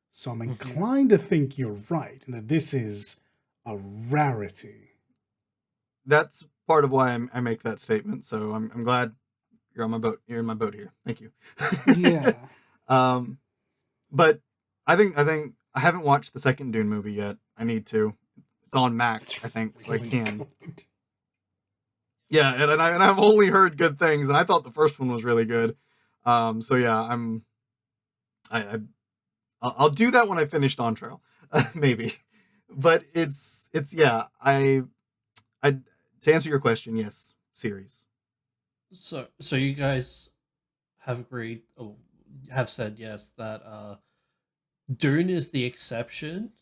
So I'm inclined to think you're right, and that this is a rarity. That's part of why I make that statement. So I'm glad you're on my boat. You're in my boat here. Thank you. Yeah. But I think I haven't watched the second Dune movie yet. I need to. It's on Max, I think, so I can. Good. Yeah, and I've only heard good things, and I thought the first one was really good. So yeah, I'll do that when I finished On Trail, maybe. But it's yeah. I to answer your question, yes, series. So you guys have agreed, or have said yes, that Dune is the exception,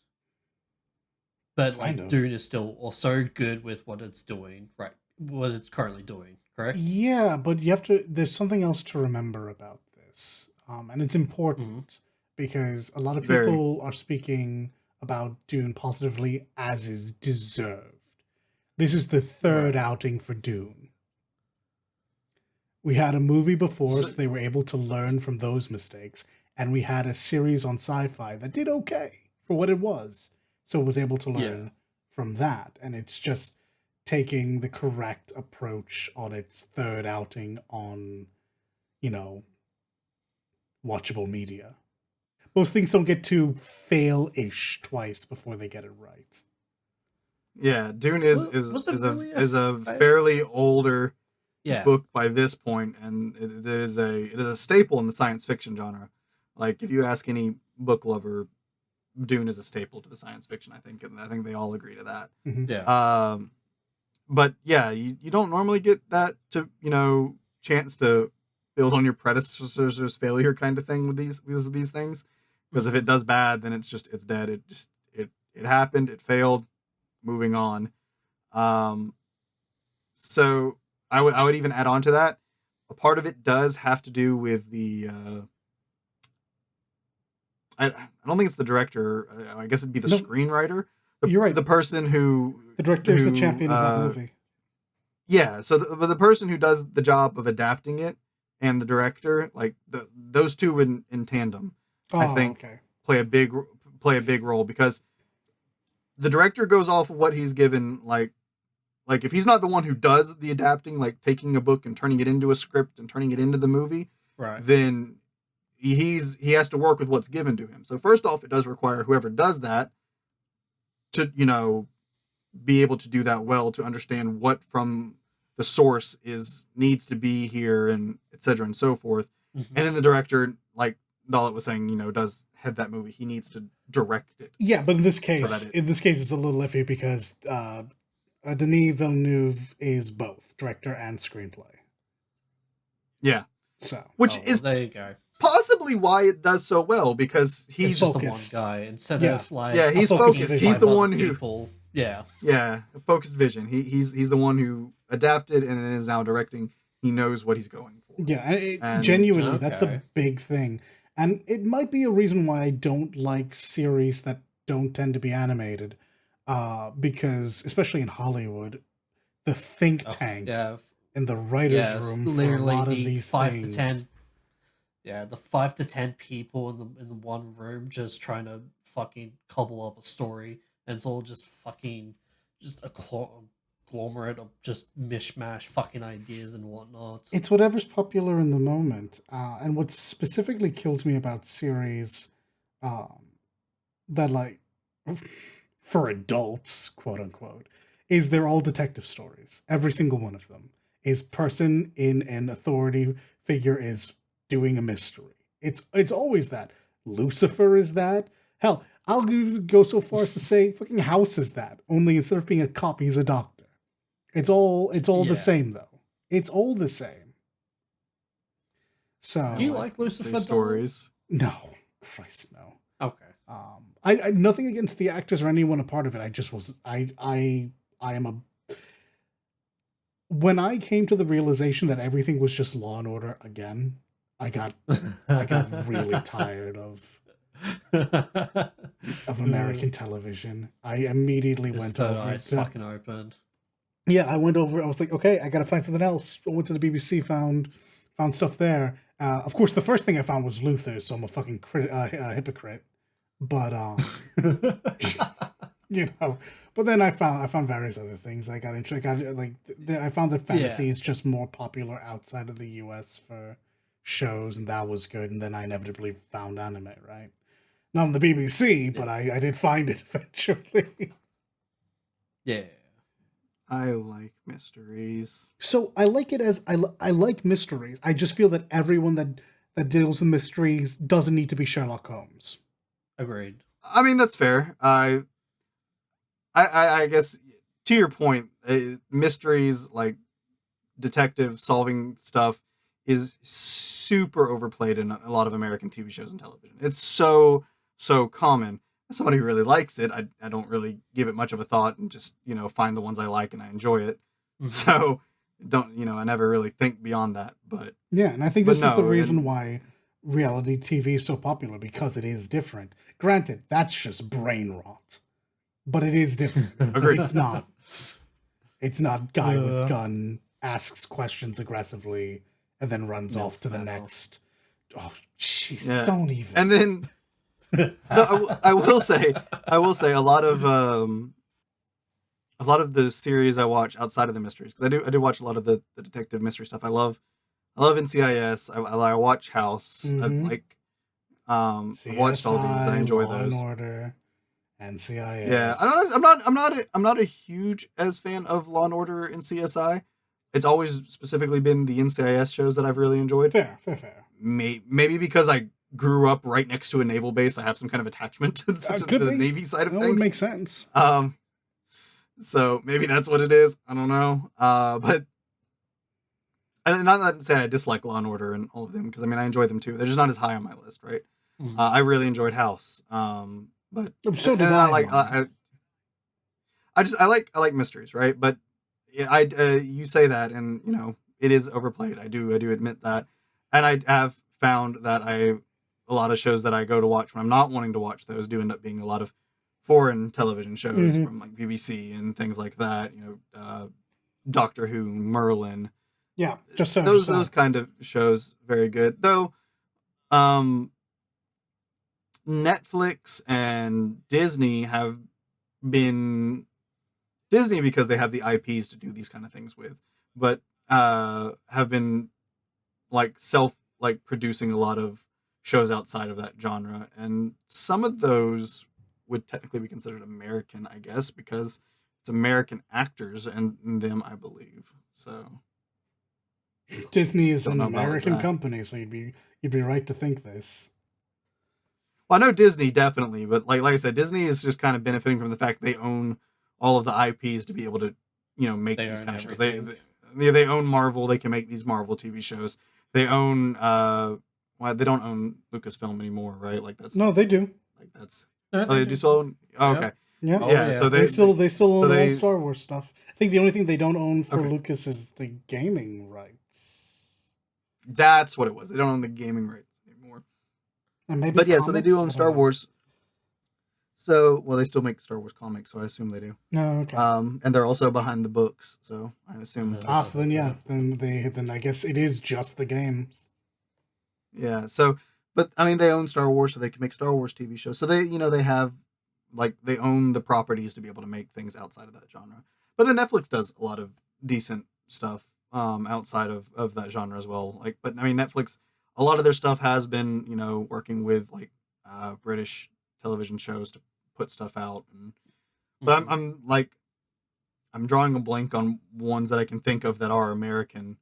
but Kind like of. Dune is still also good with what it's doing, right? What it's currently doing, correct? Yeah, but there's something else to remember about this. And it's important because a lot of Very. people are speaking about Dune positively, as is deserved. This is the third outing for Dune. We had a movie before, so they were able to learn from those mistakes, and we had a series on Sci-Fi that did okay for what it was, so it was able to learn from that, and it's just taking the correct approach on its third outing on, watchable media. Most things don't get to fail-ish twice before they get it right. Yeah, Dune is a fairly older book by this point, and it is a staple in the science fiction genre. Like, if you ask any book lover, Dune is a staple to the science fiction. I think they all agree to that. Mm-hmm. Yeah. But yeah, you don't normally get that to chance to build on your predecessor's failure kind of thing with these things, because if it does bad, then it's dead. It happened. It failed. Moving on. So I would even add on to that. A part of it does have to do with the. I don't think it's the director. I guess it'd be the screenwriter. You're right. The person who the director is the champion of that movie. Yeah, so the person who does the job of adapting it and the director, like those two in tandem, I think play a big role, because the director goes off of what he's given, like, like if he's not the one who does the adapting, like taking a book and turning it into a script and turning it into the movie, Right. then he has to work with what's given to him. So first off, it does require whoever does that to, be able to do that well, to understand what from the source needs to be here, and et cetera and so forth. Mm-hmm. And then the director, like Dalit was saying, does head that movie. He needs to direct it. Yeah, but in this case, it's a little iffy because Denis Villeneuve is both director and screenplay. Yeah. So, which is there you go. Possibly why it does so well, because he's just the one guy instead of like he's focused. He's the one who a focused vision. He's the one who adapted and is now directing. He knows what he's going for. Yeah, and genuinely, that's a big thing. And it might be a reason why I don't like series that don't tend to be animated. Because, especially in Hollywood, the think tank in the writer's room for a lot of these 5 things. to 10. Yeah, the 5 to 10 people in the one room just trying to fucking cobble up a story. And it's all just a conglomerate of just mishmash fucking ideas and whatnot. It's whatever's popular in the moment. And what specifically kills me about series that, like, for adults, quote unquote, is they're all detective stories. Every single one of them is person in an authority figure is doing a mystery. It's always that. Lucifer is that. Hell, I'll go so far as to say fucking House is that. Only instead of being a cop, he's a doctor. It's all the same though. It's all the same. So do you like Lucifer stories? No. Christ, no. Okay. I nothing against the actors or anyone a part of it. I just was I am a when I came to the realization that everything was just Law and Order again, I got really tired of American television. I immediately went over. Fucking opened. Yeah, I went over. I was like, okay, I gotta find something else. I went to the BBC, found stuff there. Of course, the first thing I found was Luther, so I'm a fucking hypocrite. But But then I found various other things. I found that fantasy is just more popular outside of the US for shows, and that was good. And then I inevitably found anime, right? Not on the BBC, but I did find it eventually. Yeah. I like mysteries. So I like it as I like mysteries. I just feel that everyone that deals with mysteries doesn't need to be Sherlock Holmes. Agreed. I mean, that's fair. I guess to your point, mysteries, like detective solving stuff, is super overplayed in a lot of American TV shows and television. It's so common. As somebody who really likes it, I don't really give it much of a thought and just, find the ones I like and I enjoy it. Mm-hmm. So I never really think beyond that. But yeah, and I think this is the reason why reality TV is so popular, because it is different. Granted, that's just brain rot, but it is different. It's not guy with gun asks questions aggressively and then runs off to the next. Oh, jeez, don't even. And then I will say a lot of the series I watch outside of the mysteries, because I do watch a lot of the detective mystery stuff. I love NCIS. I watch House. Mm-hmm. I've watched all these. I enjoy Law those. and Order, NCIS. Yeah, I'm not a huge fan of Law and Order and CSI. It's always specifically been the NCIS shows that I've really enjoyed. Fair. Maybe because I grew up right next to a naval base, I have some kind of attachment to the Navy side of things. That would make sense. So maybe that's what it is. I don't know. But and not to say I dislike Law and Order and all of them, because I enjoy them too. They're just not as high on my list, right? Mm-hmm. I really enjoyed House. But so did I. I like mysteries, right? But you say that, and it is overplayed. I do admit that, and I have found that a lot of shows that I go to watch when I'm not wanting to watch those do end up being a lot of foreign television shows, mm-hmm. from like BBC and things like that. Doctor Who, Merlin. Yeah, those kind of shows, very good. Though, Netflix and Disney have been Disney, because they have the IPs to do these kind of things with, but have been like producing a lot of shows outside of that genre, and some of those would technically be considered American, I guess, because it's American actors and them, I believe. So Disney is don't an know about American that. company, so you'd be right to think this. Well, I know Disney definitely, but like I said, Disney is just kind of benefiting from the fact they own all of the IPs to be able to, make They these own kind of shows. everything. They own Marvel. They can make these Marvel TV shows. They own well, they don't own Lucasfilm anymore, right? Like that's No, they do. like that's No, oh, they do still own. Oh, Yep. okay, Yeah, Oh, yeah. yeah. So they still so own all they Star Wars stuff. I think the only thing they don't own for okay. Lucas is the gaming rights. That's what it was. They don't own the gaming rights anymore. And maybe But yeah, so they do comics? own I Star don't know. Wars. So well, they still make Star Wars comics, so I assume they do. No, okay. And they're also behind the books, so I assume. So then yeah, then I guess it is just the games. Yeah. So, but I mean, they own Star Wars, so they can make Star Wars TV shows. So they have like they own the properties to be able to make things outside of that genre. But then Netflix does a lot of decent stuff outside of that genre as well. Like, but I mean, Netflix, a lot of their stuff has been working with like British television shows to put stuff out. But I'm drawing a blank on ones that I can think of that are American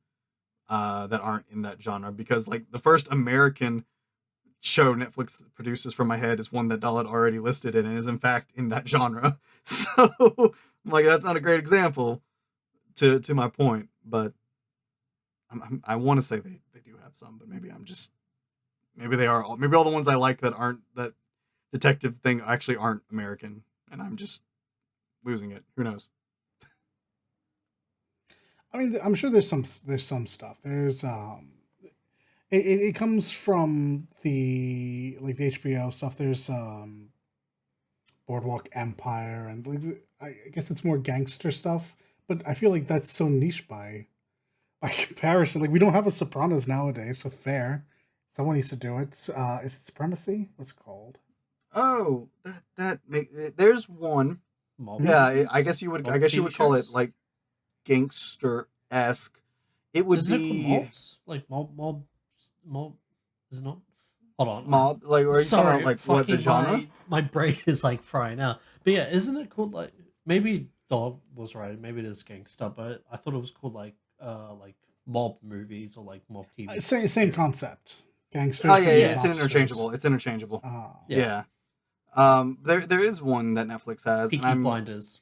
that aren't in that genre, because like the first American show Netflix produces from my head is one that Dalit already listed and is in fact in that genre. So I'm like, that's not a great example to my point, but I want to say they do have some, but maybe all the ones I like that aren't that detective thing actually aren't American, and I'm just losing it. Who knows? I mean, I'm sure there's some stuff. There's it comes from the HBO stuff. There's Boardwalk Empire, and like, I guess it's more gangster stuff. But I feel like that's so niche by comparison. Like we don't have a Sopranos nowadays, so fair. Someone needs to do it. Is it Supremacy? What's it called? Oh, there's one. Mob Yeah, movies? I guess you would. Mob I guess you TV would call it shows? like gangster esque. It would Isn't it called be mobs? Like mob. Is it not? Hold on. mob. Like, are you talking about Sorry, like what the fucking genre? my brain is like frying out. But yeah, isn't it called like maybe Dog was right? Maybe it is gangster, but I thought it was called like mob movies or like mob TV. Same series. concept. Gangsters. Oh yeah, and yeah. It's mobsters. interchangeable. It's interchangeable. Yeah. Yeah. There is one that Netflix has. Peaky and I'm, Blinders.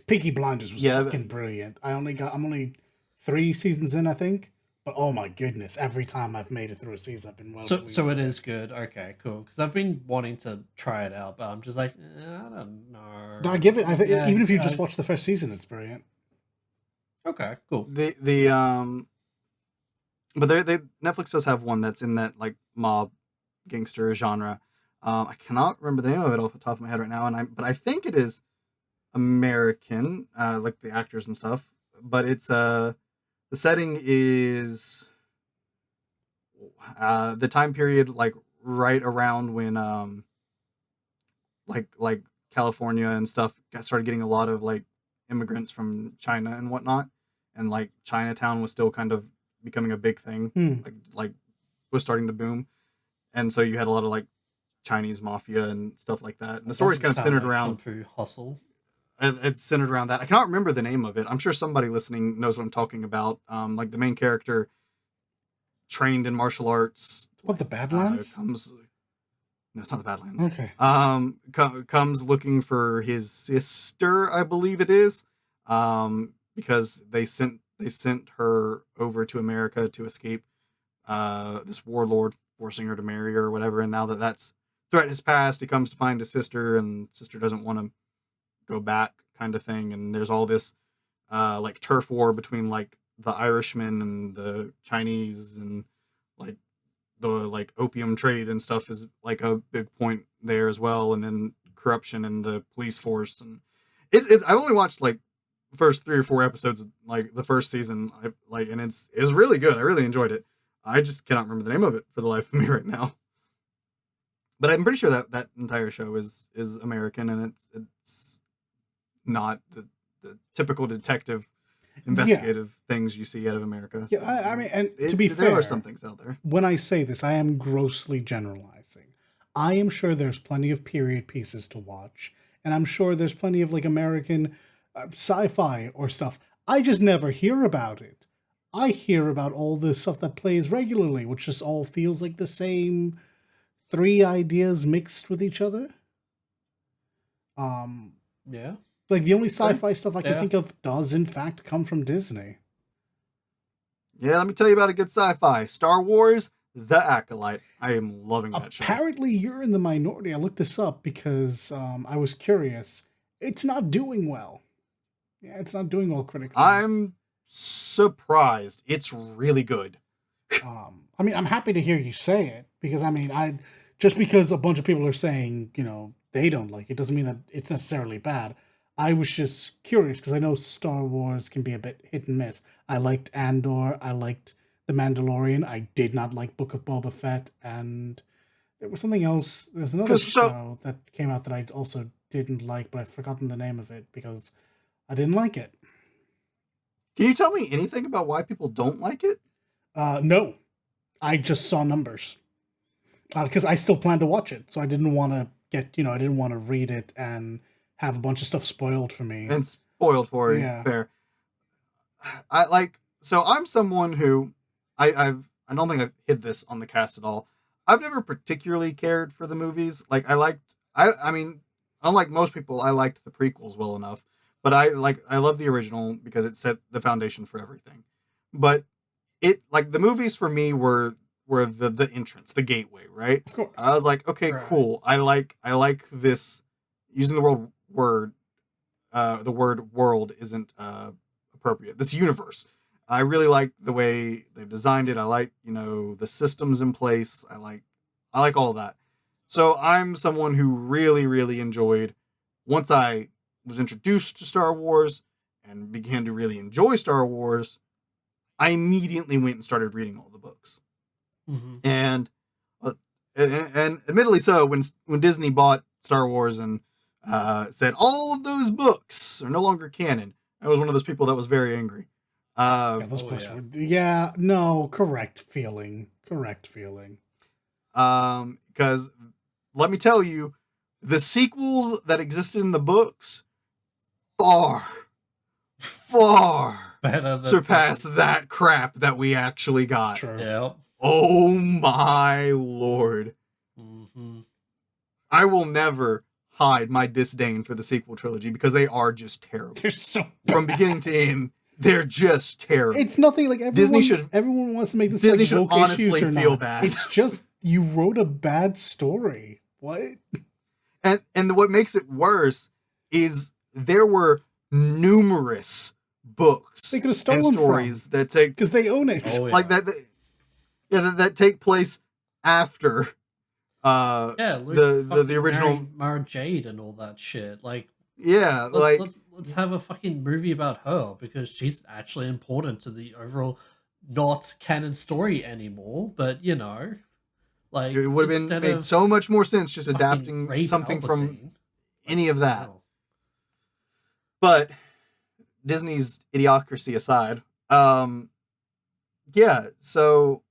Peaky Blinders was Yeah, fucking brilliant. I'm only 3 seasons in, I think. But oh my goodness, every time I've made it through a season, I've been well So pleased so with it is good. Okay, cool. Because I've been wanting to try it out, but I'm just like, I don't know. No, I give it. I think Yeah, even if you yeah. just watch the first season, it's brilliant. Okay, cool. but they Netflix does have one that's in that like mob gangster genre. I cannot remember the name of it off the top of my head right now, but I think it is American, like the actors and stuff. But it's the setting is the time period like right around when like California and stuff started getting a lot of like immigrants from China and whatnot, and like Chinatown was still kind of becoming a big thing, like was starting to boom, and so you had a lot of like Chinese mafia and stuff like that. And the story's kind of Doesn't centered sound like around Kung Fu Hustle. it's centered around that. I cannot remember the name of it. I'm sure somebody listening knows what I'm talking about. Like the main character trained in martial arts. What, the Badlands? No, it's not the Badlands. Okay. Comes looking for his sister, I believe it is, because they sent her over to America to escape this warlord forcing her to marry her or whatever. And now that that's threat has passed, he comes to find his sister, and sister doesn't want to go back, kind of thing. And there's all this like turf war between like the Irishmen and the Chinese, and like the like opium trade and stuff is like a big point there as well, and then corruption in the police force. And it's I've only watched like the first 3 or 4 episodes of like the first season, and it's really good. I really enjoyed it. I just cannot remember the name of it for the life of me right now, but I'm pretty sure that entire show is American, and it's not the the typical detective investigative things you see out of America. Yeah, So, I mean, and to there be fair, are some things out there. when I say this, I am grossly generalizing. I am sure there's plenty of period pieces to watch, and I'm sure there's plenty of like American sci-fi or stuff. I just never hear about it. I hear about all the stuff that plays regularly, which just all feels like the same three ideas mixed with each other. Yeah. Like the only sci-fi stuff I can Yeah. think of does in fact come from Disney. Yeah, let me tell you about a good sci-fi. Star Wars, The Acolyte. I am loving that show. Apparently, you're in the minority. I looked this up because I was curious. It's not doing well. Yeah, it's not doing well critically. I'm surprised. It's really good. I mean, I'm happy to hear you say it because I mean, just because a bunch of people are saying, they don't like it doesn't mean that it's necessarily bad. I was just curious because I know Star Wars can be a bit hit and miss. I liked Andor. I liked The Mandalorian. I did not like Book of Boba Fett, and there was something else. There's another show that came out that I also didn't like, but I've forgotten the name of it because I didn't like it. Can you tell me anything about why people don't like it? No, I just saw numbers because I still plan to watch it, so I didn't want to I didn't want to read it and have a bunch of stuff spoiled for me. And spoiled for you. Yeah. Fair. So I'm someone who I don't think I've hid this on the cast at all. I've never particularly cared for the movies. Like I mean, unlike most people, I liked the prequels well enough. But I love the original because it set the foundation for everything. But the movies for me were the entrance, the gateway, right? Of course. I was like, okay, Right. cool. I like this using the word world isn't appropriate. This universe. I really like the way they've designed it. I like, the systems in place. I like all of that. So I'm someone who really, really enjoyed once I was introduced to Star Wars and began to really enjoy Star Wars, I immediately went and started reading all the books. Mm-hmm. And admittedly so, when Disney bought Star Wars and said all of those books are no longer canon, I was one of those people that was very angry. Yeah, those books were. Yeah, no, correct feeling. Because let me tell you, the sequels that existed in the books far Better than surpass that crap that we actually got. True. Yep. Oh my lord. Mm-hmm. I will never hide my disdain for the sequel trilogy because they are just terrible. They're so From beginning to end, they're just terrible. It's nothing like everyone wants to make this Disney like should woke honestly issues or feel not. bad. It's just you wrote a bad story. What? And what makes it worse is there were numerous books They could have and stolen stories that take because they own it. Oh, yeah. like that that take place after Yeah, the Luke original marrying Mara Jade and all that shit. Like, yeah let's have a fucking movie about her because she's actually important to the overall not canon story anymore. But like it would have been instead made of so much more sense just fucking adapting Rey something from Palpatine, any of that. no. But Disney's idiocracy aside, yeah, so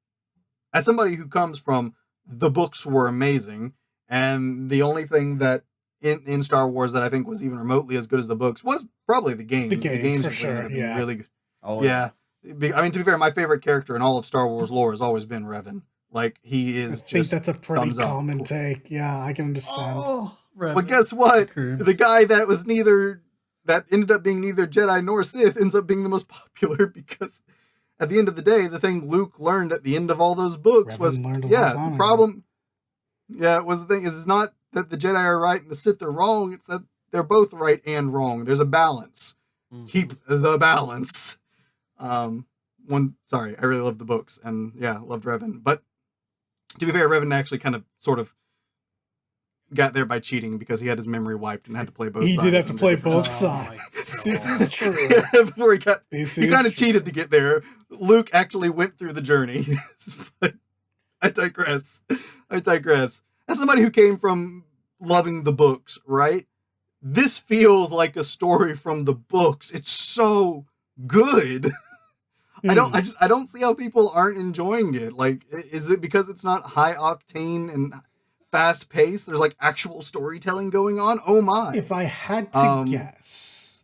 as somebody who comes from the books were amazing, and the only thing that in Star Wars that I think was even remotely as good as the books was probably the games. The games, for just sure, ended up being yeah. really good. Oh Yeah. I mean, to be fair, my favorite character in all of Star Wars lore has always been Revan. Like, he I is think just that's a pretty thumbs up. common take. Yeah, I can understand. Oh, But guess what? Cocoon. The guy that ended up being neither Jedi nor Sith ends up being the most popular because at the end of the day, the thing Luke learned at the end of all those books Revan was, learned a long yeah, time the ago. problem, yeah, was the thing is it's not that the Jedi are right and the Sith are wrong. It's that they're both right and wrong. There's a balance. Mhm. Keep the balance. Sorry, I really loved the books and yeah, loved Revan. But to be fair, Revan actually kind of sort of got there by cheating because he had his memory wiped and had to play both sides. He did have to under play different- both Oh sides. my This God. is true. Before he This he is kind of true. cheated to get there. Luke actually went through the journey. But I digress. As somebody who came from loving the books, right? this feels like a story from the books. It's so good. I don't see how people aren't enjoying it. Like, is it because it's not high octane and fast paced? There's like actual storytelling going on. Oh my! If I had to guess,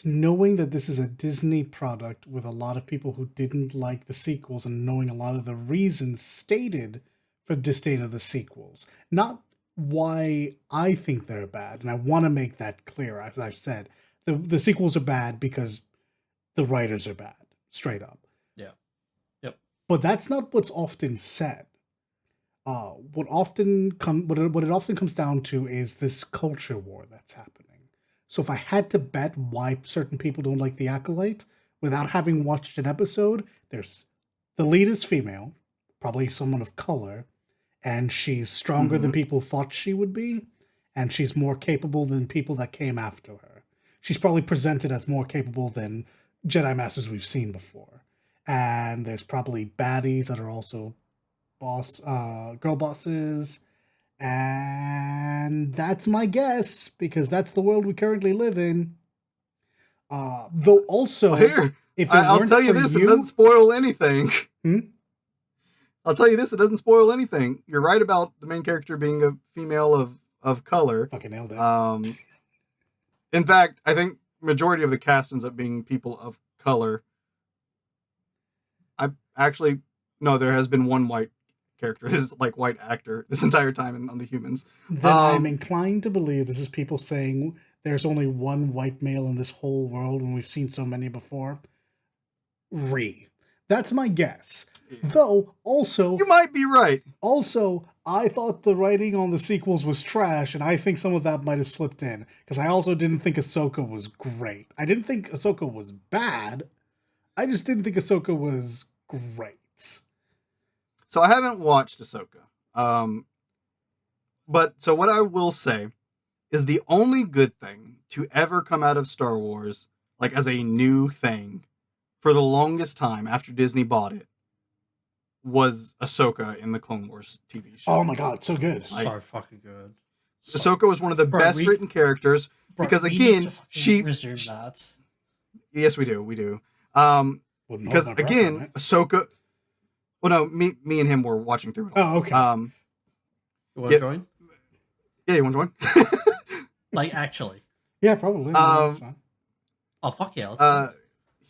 knowing that this is a Disney product with a lot of people who didn't like the sequels and knowing a lot of the reasons stated for disdain of the sequels, not why I think they're bad, and I want to make that clear. As I've said, the sequels are bad because the writers are bad, straight up. Yeah. Yep. But that's not what's often said. What it often comes down to is this culture war that's happening. So if I had to bet why certain people don't like the Acolyte, without having watched an episode, there's the lead is female, probably someone of color, and she's stronger than people thought she would be, and she's more capable than people that came after her. She's probably presented as more capable than Jedi Masters we've seen before. And there's probably baddies that are also girl bosses. And that's my guess, because that's the world we currently live in. Though also, Here, I'll tell you this, it doesn't spoil anything. I'll tell you this, it doesn't spoil anything. You're right about the main character being a female of color. Fucking nailed it. In fact, I think majority of the cast ends up being people of color. There has been one white character, this like white actor this entire time on the humans. Then I'm inclined to believe this is people saying there's only one white male in this whole world when we've seen so many before. That's my guess. Yeah. Though, also... You might be right. Also, I thought the writing on the sequels was trash, and I think some of that might have slipped in. Because I also didn't think Ahsoka was great. I didn't think Ahsoka was bad. I just didn't think Ahsoka was great. So I haven't watched Ahsoka. But so what I will say is the only good thing to ever come out of Star Wars, like as a new thing, for the longest time after Disney bought it, was Ahsoka in the Clone Wars TV show. Oh my god, so good. So fucking good. Ahsoka was one of the best written characters because again, she resume that. Yes, we do. Because again, Ahsoka. Well, no, me and him were watching through it. Oh, okay. You want to join? Yeah, you want to join? Like actually? Yeah, probably. Oh fuck yeah! Let's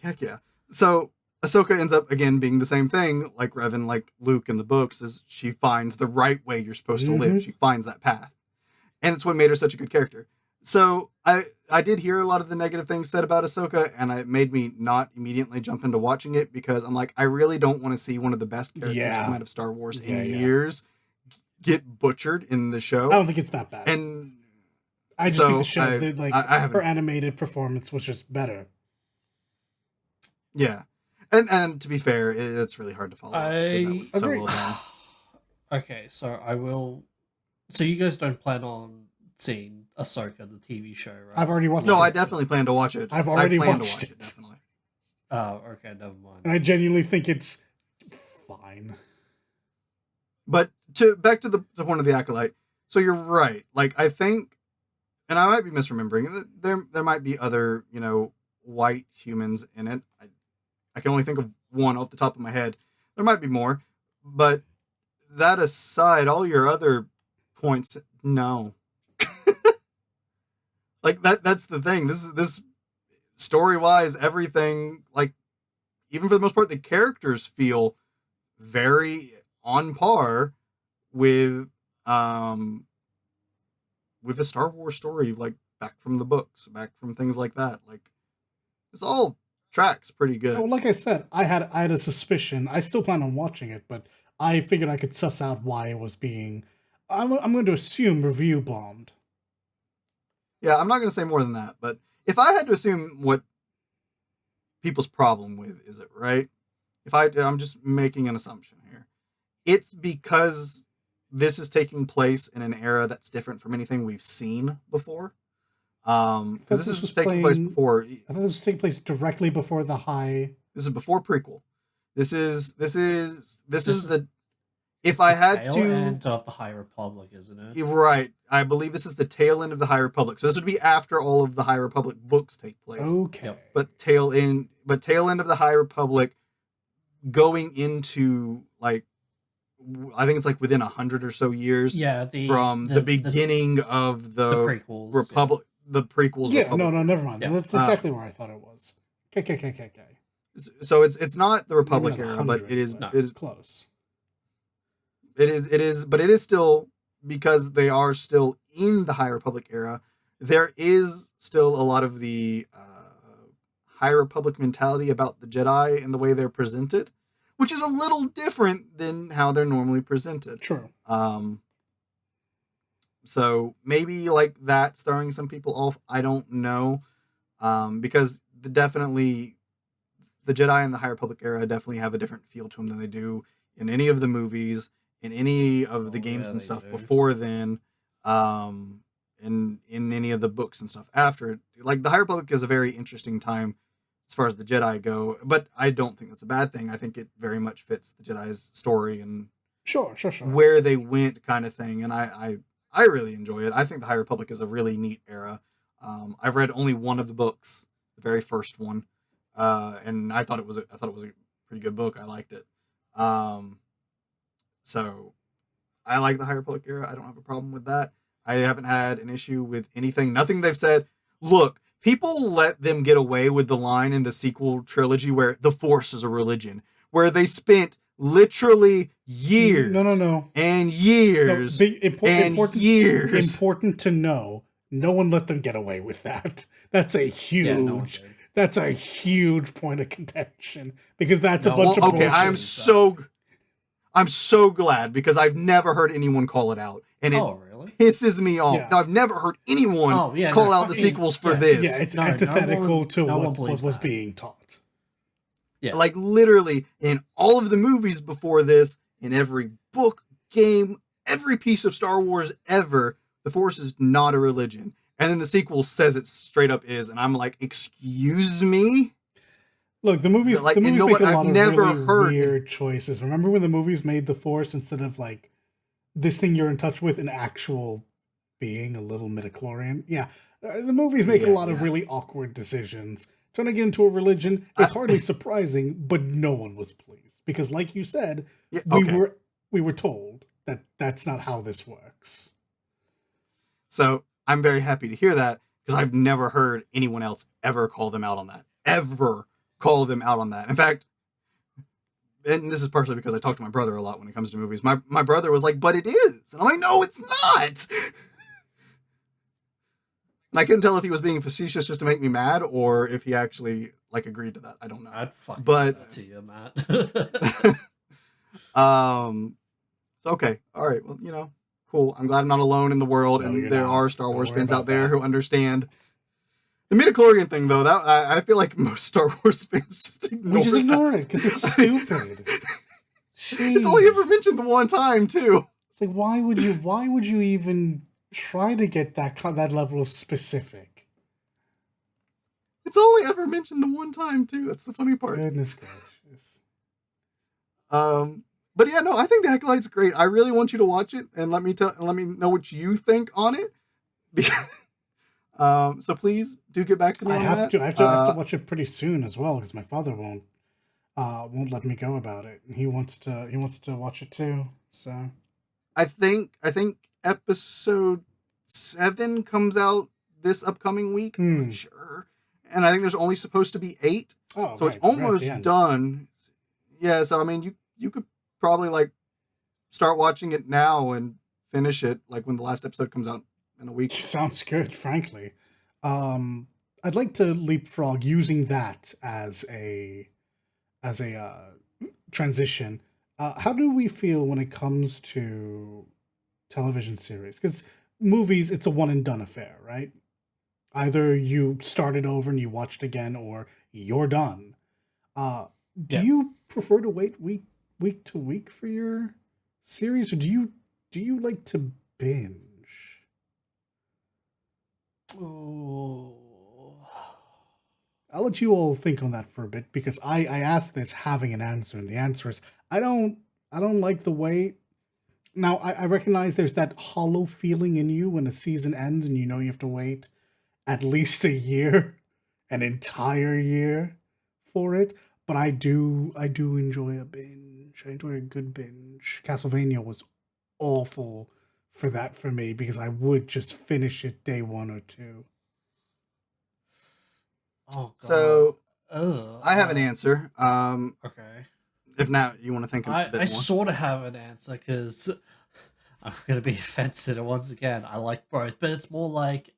heck yeah. So Ahsoka ends up again being the same thing, like Revan, like Luke in the books, is she finds the right way you're supposed to live. She finds that path. And it's what made her such a good character. So I did hear a lot of the negative things said about Ahsoka, and it made me not immediately jump into watching it because I'm like, I really don't want to see one of the best characters come out of Star Wars in years get butchered in the show. I don't think it's that bad. And I just think the show, her animated performance was just better. Yeah. And to be fair, it's really hard to follow. I so well done. Okay, so I will. So you guys don't plan on seeing Ahsoka, the TV show, right? I've already watched it. No, I definitely plan to watch it. I've already watched it. Definitely. Oh, okay, never mind. And I genuinely think it's fine. But back to the point of the Acolyte. So you're right. Like, I think, and I might be misremembering, there might be other, white humans in it. I can only think of one off the top of my head. There might be more. But that aside, all your other points, no. Like, that's the thing. This story-wise, everything, like, even for the most part, the characters feel very on par with a Star Wars story, like, back from the books, back from things like that. Like, it's all tracks pretty good. Well, like I said, I had a suspicion. I still plan on watching it, but I figured I could suss out why it was being, I'm going to assume, review bombed. Yeah, I'm not going to say more than that, but if I had to assume what people's problem with is it, right? I'm just making an assumption here. It's because this is taking place in an era that's different from anything we've seen before. Because this is taking place before. I thought this was taking place directly before the high. This is before prequel. This is the If It's I the had tail to, end of the High Republic, isn't it? you're right. I believe this is the tail end of the High Republic. So this would be after all of the High Republic books take place. Okay. Yep. But tail end of the High Republic, going into like, I think it's like within 100 or so years Yeah, from the beginning of the the prequels. Republic, the prequels. Yeah, Republic. no, never mind. Yeah. That's exactly where I thought it was. KKKKK. So it's not the Republic Maybe not era, but 100, it is but it is close. it is but it is still, because they are still in the High Republic era. There is still a lot of the High Republic mentality about the Jedi and the way they're presented, which is a little different than how they're normally presented. True. So maybe like that's throwing some people off. I don't know, because definitely the Jedi in the High Republic era definitely have a different feel to them than they do in any of the movies, in any of the games and stuff before then, and in any of the books and stuff after it. Like the High Republic is a very interesting time as far as the Jedi go, but I don't think that's a bad thing. I think it very much fits the Jedi's story and Sure. where they went, kind of thing. And I really enjoy it. I think the High Republic is a really neat era. I've read only one of the books, the very first one, and I thought it was a pretty good book. I liked it. So I like the High Republic era. I don't have a problem with that. I haven't had an issue with anything. Nothing they've said. Look, people let them get away with the line in the sequel trilogy where the Force is a religion, where they spent literally years, No. and years, years. Important to know. No one let them get away with that. That's a huge. Yeah, no one did. That's a huge point of contention, because that's a bunch of okay. bullshit. I'm so glad, because I've never heard anyone call it out, and it really? pisses me off. Yeah. No, I've never heard anyone call out the sequels for this. Yeah, it's antithetical to what was that. being taught. Yeah. Like literally in all of the movies before this, in every book, game, every piece of Star Wars ever, the Force is not a religion. And then the sequel says it straight up is, and I'm like, excuse me? Look, the movies make a lot of really weird choices. Remember when the movies made the Force, instead of like this thing you're in touch with, an actual being, a little midichlorian? Yeah. The movies make a lot of really awkward decisions. Trying to get into a religion is hardly surprising, but no one was pleased. Because like you said, we were told that that's not how this works. So I'm very happy to hear that, because I've never heard anyone else ever call them out on that. Ever call them out on that. In fact, and this is partially because I talk to my brother a lot when it comes to movies. My brother was like, but it is. And I'm like, no, it's not. And I couldn't tell if he was being facetious just to make me mad, or if he actually like agreed to that. I don't know. I'd fucking do that to you, Matt. So okay. All right. Well, cool. I'm glad I'm not alone in the world, and there are Star Wars fans out there who understand. The midichlorian thing, though, that I feel like most Star Wars fans just ignore. We just ignore it because it's stupid. It's only ever mentioned the one time, too. It's like, why would you even try to get that level of specific? It's only ever mentioned the one time, too. That's the funny part. Goodness gracious. But yeah, no, I think the Acolyte's great. I really want you to watch it and let me know what you think on it. So please do get back to me. I have to watch it pretty soon as well, because my father won't let me go about it. He wants to watch it too. So I think episode 7 comes out this upcoming week. I'm not sure. And I think there's only supposed to be 8. Oh, so it's almost done. Yeah, so I mean you could probably like start watching it now and finish it like when the last episode comes out in a week. Sounds good, frankly. I'd like to leapfrog using that as a transition. How do we feel when it comes to television series? Because movies, it's a one and done affair, right? Either you start it over and you watch it again, or you're done. Do you prefer to wait week to week for your series, or do you like to binge? Oh. I'll let you all think on that for a bit, because I asked this having an answer, and the answer is I don't like the wait. Now, I recognize there's that hollow feeling in you when a season ends and you know you have to wait at least a year, an entire year for it. But I do enjoy a binge. I enjoy a good binge. Castlevania was awful for that for me because I would just finish it day one or two. Oh god. So I have an answer. Okay. If not, you want to think a I bit more. sort of have an answer because I'm gonna be offensive once again. I like both, but it's more like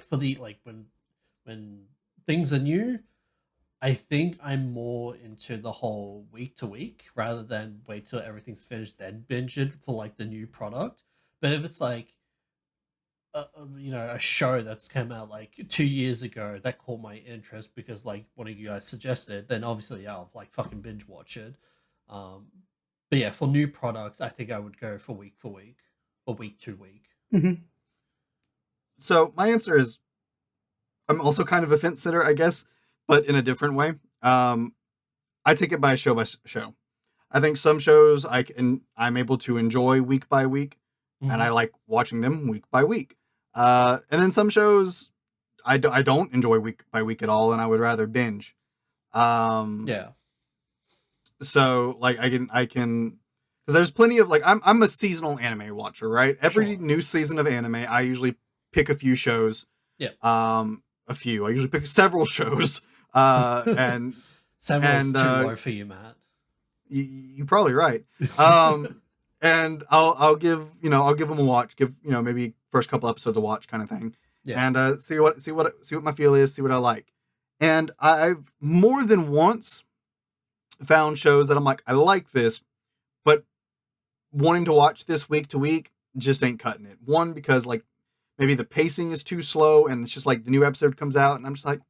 for the like when things are new. I think I'm more into the whole week to week rather than wait till everything's finished then binge it for like the new product. But if it's like a show that's come out like 2 years ago that caught my interest because like one of you guys suggested, then obviously yeah, I'll like fucking binge watch it. Um, but yeah, for new products, I think I would go for week, or week to week. Hmm. So my answer is I'm also kind of a fence sitter, I guess, but in a different way. I take it by show by show. I think some shows I'm able to enjoy week by week, and I Mhm. like watching them week by week. And then some shows I don't enjoy week by week at all, and I would rather binge. Um, Yeah, so like I can because there's plenty of like I'm a seasonal anime watcher, right? Every sure. new season of anime, I usually pick a few shows. Yeah. A few. I usually pick several shows. And Several's and too low for you, Matt. you're probably right. Um, and I'll give them a watch, give maybe first couple episodes a watch kind of thing, Yeah. and see what my feel is, see what I like. And I've more than once found shows that I'm like I like this, but wanting to watch this week to week just ain't cutting it. One because like maybe the pacing is too slow, and it's just like the new episode comes out, and I'm just like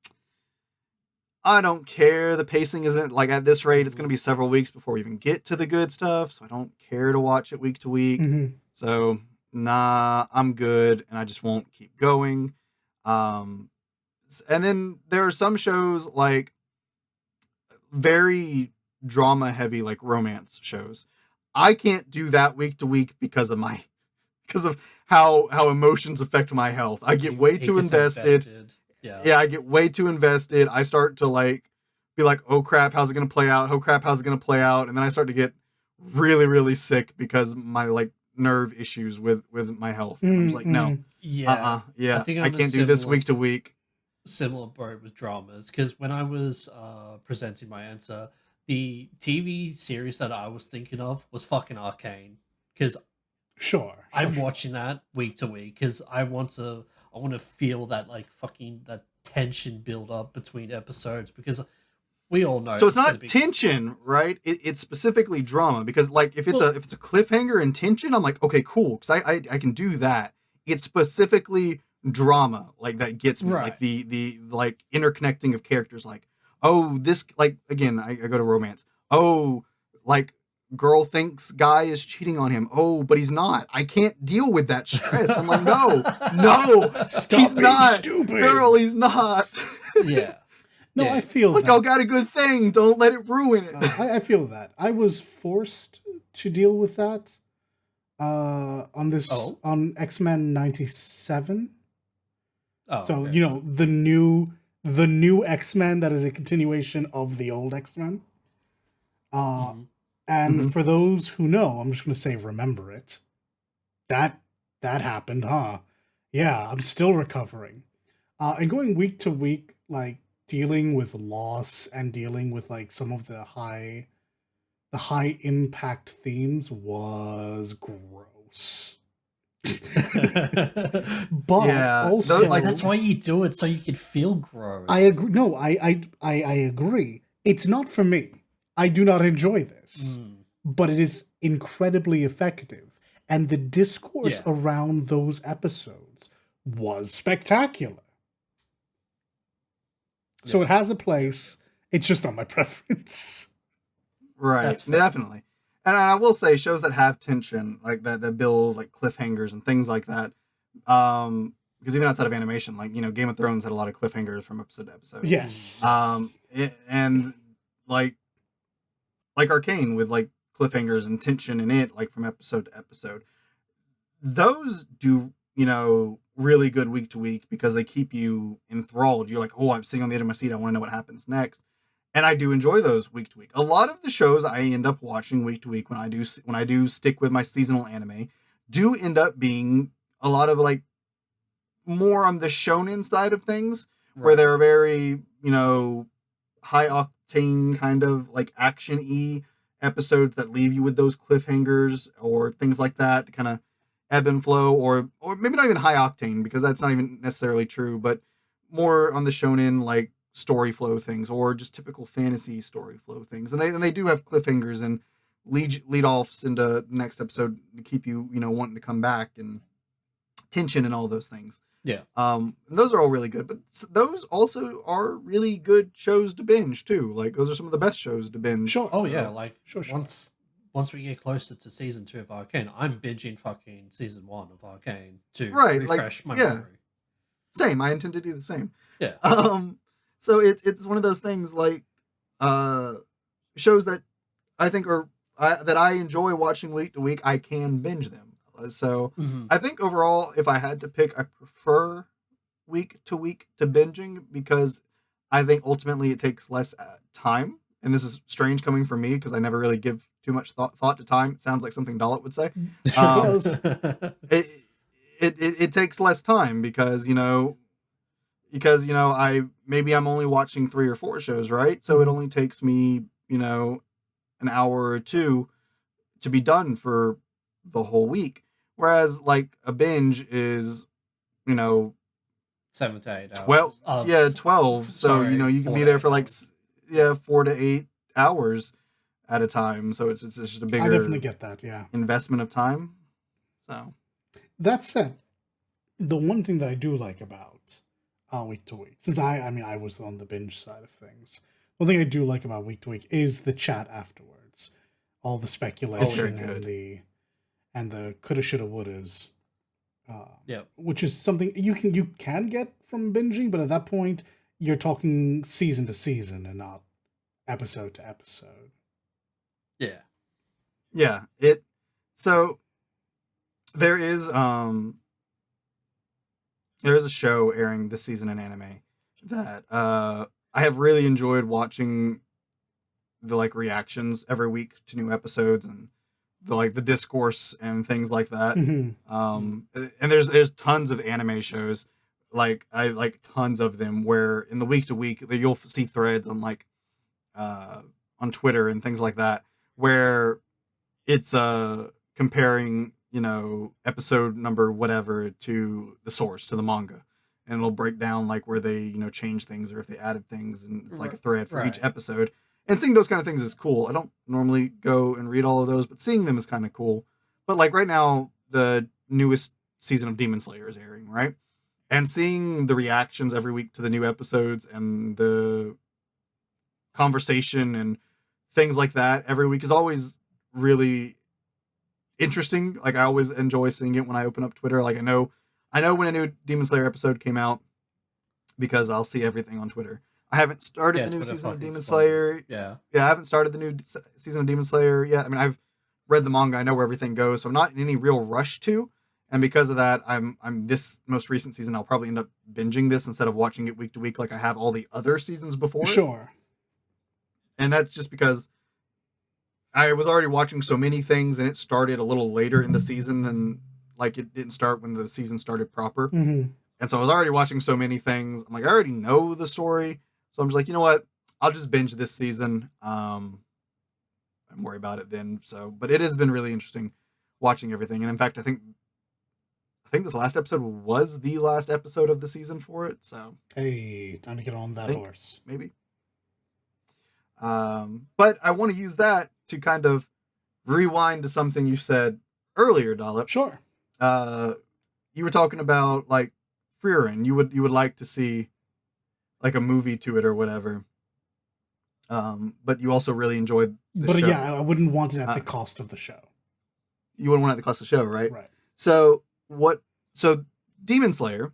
I don't care. The pacing isn't like at this rate. It's going to Mhm. be several weeks before we even get to the good stuff. So I don't care to watch it week to week. Hmm. So nah, I'm good, and I just won't keep going. Um, and then there are some shows like very drama heavy, like romance shows. I can't do that week to week because of how emotions affect my health. I get way He too gets invested. invested. Yeah. Yeah, I get way too invested. I start to like be like, "Oh crap, how's it going to play out? Oh crap, how's it going to play out?" And then I start to get really really sick because my like nerve issues with my health. And I'm just like, "No. Hmm. Yeah. I Yeah, think I I'm a can't do this week to week." similar boat with dramas because when I was presenting my answer, the TV series that I was thinking of was fucking Arcane because Sure, sure, I'm sure. watching that week to week because I want to feel that like fucking that tension build up between episodes because we all know So it's it's gonna not be tension, right? It's specifically drama because like well if it's a cliffhanger and tension, I'm like, okay, cool, because I can do that. It's specifically drama like that gets me, like right. the like interconnecting of characters, like oh this like again I go to romance. Oh, like girl thinks guy is cheating on him. Oh, but he's not. I can't deal with that stress. I'm like, no, no, he's Stop being not. Girl, stupid. he's not. Yeah. No, Yeah. I feel Look, y'all that. got a good thing. Don't let it ruin it. I feel that. I was forced to deal with that Oh. on X-Men 97. Oh, So, okay. the new X-Men that is a continuation of the old X-Men. Uh Hmm. and Mhm. for those who know, I'm just going to say remember it. That that happened, huh? Yeah, I'm still recovering. And going week to week, like dealing with loss and dealing with like some of the high impact themes was gross. But Yeah, those Yeah, like but that's also, why you do it so you can feel I gross. agree. No, I agree. It's not for me. I do not enjoy this, Mm. but it is incredibly effective, and the discourse Yeah. around those episodes was spectacular. So Yeah. it has a Yeah. place. It's just not my preference. right, That's fair. definitely. And I will say shows that have tension, like that build like cliffhangers and things like that. Because even outside of animation, like Game of Thrones had a lot of cliffhangers from episode to episode. Yes. And like Arcane with like cliffhangers and tension in it, like from episode to episode. those do, really good week to week because they keep you enthralled. You're like, oh, I'm sitting on the edge of my seat. I want to know what happens next. And I do enjoy those week to week. A lot of the shows I end up watching week to week when I do stick with my seasonal anime do end up being a lot of like more on the shonen side of things where Right. they're very, high octane kind of like action y episodes that leave you with those cliffhangers or things like that to kind of ebb and flow, or maybe not even high octane because that's not even necessarily true, but more on the shonen like story flow things or just typical fantasy story flow things. And they do have cliffhangers and lead offs into the next episode to keep you, wanting to come back, and tension and all those things. Yeah. And those are all really good, but those also are really good shows to binge too. Like those are some of the best shows to binge. Sure. Oh So, yeah, like Sure. once we get closer to season 2 of Arcane, I'm binging fucking season 1 of Arcane to right, like refresh my yeah, memory. same. I intend to do the same. Yeah. So it's one of those things like uh shows that I think that I enjoy watching week to week. I can binge them. So Mhm. I think overall, if I had to pick, I prefer week to week to binging because I think ultimately it takes less time. And this is strange coming from me because I never really give too much thought to time. It sounds like something Dalit would say. Sure Um, does. it takes less time because I'm only watching 3 or 4 shows, right? So it only takes me an hour or two to be done for the whole week. Whereas like a binge is, you know, 7 to 8 12, hours. Of yeah, 12. So, sorry, you can 4 be to there 8 for like, hours. 4 to 8 hours at a time. So it's just a I definitely bigger get that. Yeah. investment of time. So, That said, the one thing that I do like about week to week, since I was on the binge side of things, one thing I do like about week to week is the chat afterwards, all the it's speculation very good. and the coulda, shoulda, wouldas, Yep. which is something you can get from binging, but at that point you're talking season to season and not episode to episode. Yeah. Yeah. So there is, a show airing this season in anime that I have really enjoyed watching the like reactions every week to new episodes and the discourse and things like that. Mhm. And there's tons of anime shows, like I like tons of them where in the week to week you'll see threads on like on Twitter and things like that where it's comparing episode number whatever to the source, to the manga, and it'll break down like where they change things or if they added things, and it's like a thread for each Right. episode. And seeing those kind of things is cool. I don't normally go and read all of those, but seeing them is kind of cool. But like right now the newest season of Demon Slayer is airing, right? And seeing the reactions every week to the new episodes and the conversation and things like that every week is always really interesting. Like I always enjoy seeing it when I open up Twitter. Like I know when a new Demon Slayer episode came out because I'll see everything on Twitter. I haven't started Yeah, the new Twitter season of fucking Demon exploded. Slayer. Yeah. Yeah, I haven't started the new season of Demon Slayer yet. I mean, I've read the manga. I know where everything goes, so I'm not in any real rush to. And because of that, I'm this most recent season. I'll probably end up binging this instead of watching it week to week like I have all the other seasons before it. Sure. And that's just because I was already watching so many things, and it started a little later in the season than like it didn't start when the season started proper. Mm-hmm. And so I was already watching so many things. I'm like, I already know the story, so I'm just like, you know what? I'll just binge this season. And worry about it then. So, but it has been really interesting watching everything. And in fact, I think this last episode was the last episode of the season for it. So, Hey, time to get on that horse. maybe. But I want to use that to kind of rewind to something you said earlier, Dollop. Sure. You were talking about like Frieren. You would like to see like a movie to it or whatever. But you also really enjoyed the show. Yeah, I wouldn't want it at the cost of the show. You wouldn't want it at the cost of the show, right? Right. So Demon Slayer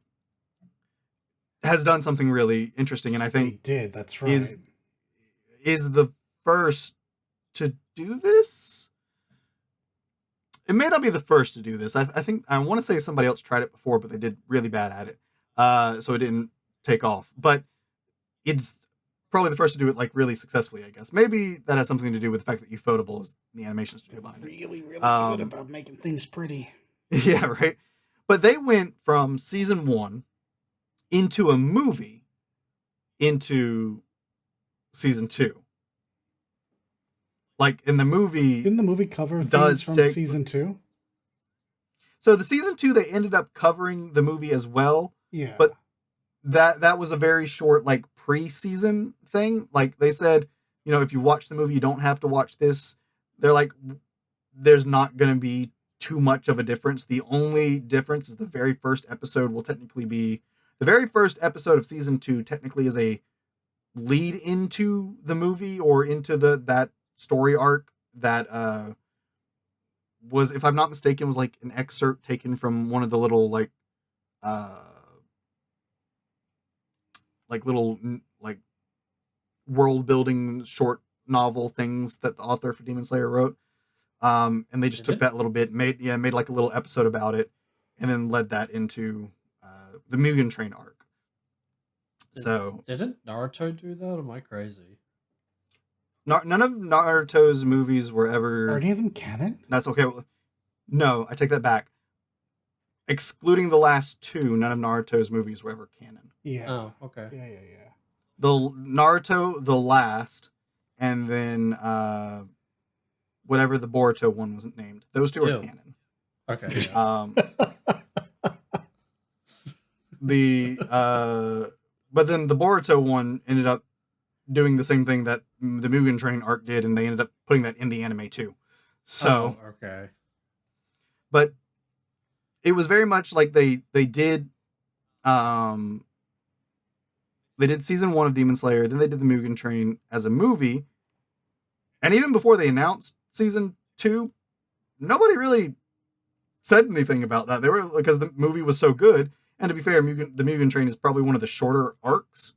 has done something really interesting, and I think They did. That's right. Is the first to do this. it may not be the first to do this. I think I want to say somebody else tried it before, but they did really bad at it. So it didn't take off. But it's probably the first to do it like really successfully, I guess. Maybe that has something to do with the fact that Ufotable is the animation studio behind it. Really, really good Um, about making things pretty. Yeah, right. But they went from season 1 into a movie into season 2. Like in the movie, Didn't the movie cover does things from take- season 2? so the season 2 they ended up covering the movie as well. Yeah. But that was a very short like pre-season thing. Like they said, if you watch the movie, you don't have to watch this. They're like, there's not going to be too much of a difference. The only difference is the very first episode will technically be the very first episode of season 2 technically is a lead into the movie or into that story arc that was, if I'm not mistaken, was like an excerpt taken from one of the little like little like world building short novel things that the author for Demon Slayer wrote. And they just took that little bit, made like a little episode about it, and then led that into the Mugen Train arc. So Didn't Naruto do that? Or am I crazy? none of Naruto's movies were ever. Are any of them canon? That's okay. No, I take that back. Excluding the last 2, none of Naruto's movies were ever canon. Yeah. Oh, okay. Yeah. The Naruto, the last, and then whatever the Boruto one wasn't named. Those 2 are Ew. canon. Okay. Yeah. But then the Boruto one ended up doing the same thing that the Mugen Train arc did, and they ended up putting that in the anime too. So, okay. but it was very much like they did season 1 of Demon Slayer, then they did the Mugen Train as a movie, and even before they announced season 2, nobody really said anything about that. They were, because the movie was so good. And to be fair, the Mugen Train is probably one of the shorter arcs,